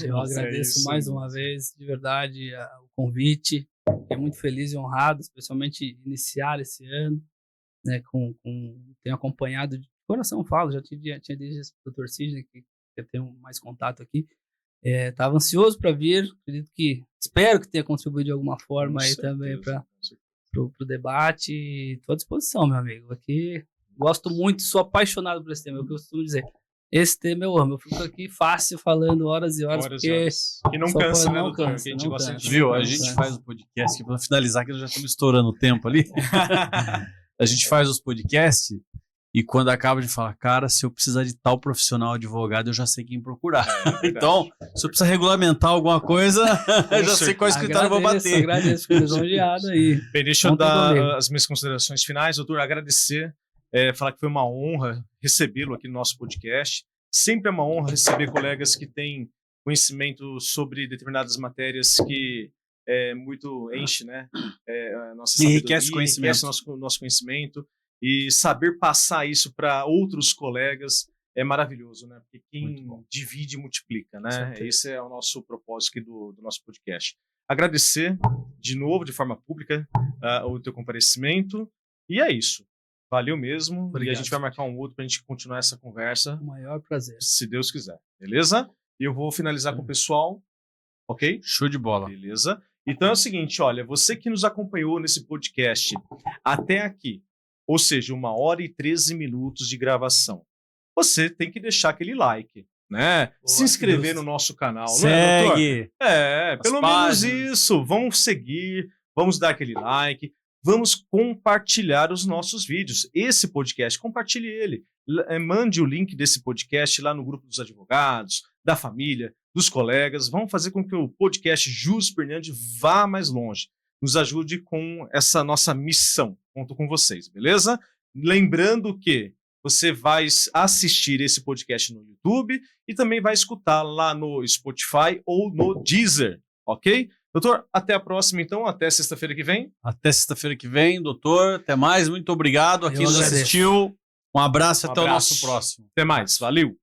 Eu agradeço mais uma vez, de verdade, o convite. Fiquei muito feliz e honrado, especialmente iniciar esse ano, né, tenho acompanhado, de coração falo, já tinha dito para o Dr. Sidney, que eu tenho mais contato aqui, estava ansioso para vir, espero que tenha contribuído de alguma forma aí também para o debate, e estou à disposição, meu amigo, aqui gosto muito, sou apaixonado por esse tema, é o que eu costumo dizer. Esse tema eu amo. Eu fico aqui fácil falando horas e horas. E não cansa, né, doutor? Cansa, a gente gosta de... Viu? A gente faz o podcast, que para finalizar, que nós já estamos estourando o tempo ali. A gente faz os podcasts e quando acaba de falar, cara, se eu precisar de tal profissional advogado, eu já sei quem procurar. Então, se eu precisar regulamentar alguma coisa, eu já sei qual escritório eu vou bater. Agradeço, fico lisonjeado aí. Bem, deixa eu dar as minhas considerações finais, doutor. Agradecer. Falar que foi uma honra recebê-lo aqui no nosso podcast. Sempre é uma honra receber colegas que têm conhecimento sobre determinadas matérias que muito enche, né? A nossa sabedoria, enriquece conhecimento. Nosso conhecimento. E saber passar isso para outros colegas é maravilhoso, né? Porque quem divide multiplica, né? Esse é o nosso propósito aqui do nosso podcast. Agradecer de novo, de forma pública, o teu comparecimento. E é isso. Valeu mesmo. Obrigado. E a gente vai marcar um outro para a gente continuar essa conversa. O maior prazer. Se Deus quiser. Beleza? E eu vou finalizar com o pessoal. Ok? Show de bola. Beleza? Então é o seguinte, olha, você que nos acompanhou nesse podcast até aqui, ou seja, 1h13 de gravação, você tem que deixar aquele like, né? Se inscrever no nosso canal. Segue. Não é, doutor? Pelo menos isso. Vamos seguir, vamos dar aquele like. Vamos compartilhar os nossos vídeos. Esse podcast, compartilhe ele. Mande o link desse podcast lá no grupo dos advogados, da família, dos colegas. Vamos fazer com que o podcast Jus Esperniani vá mais longe. Nos ajude com essa nossa missão. Conto com vocês, beleza? Lembrando que você vai assistir esse podcast no YouTube e também vai escutar lá no Spotify ou no Deezer, ok? Doutor, até a próxima, então. Até sexta-feira que vem. Até sexta-feira que vem, doutor. Até mais. Muito obrigado a quem nos assistiu. Um abraço e até o nosso próximo. Até mais. Valeu.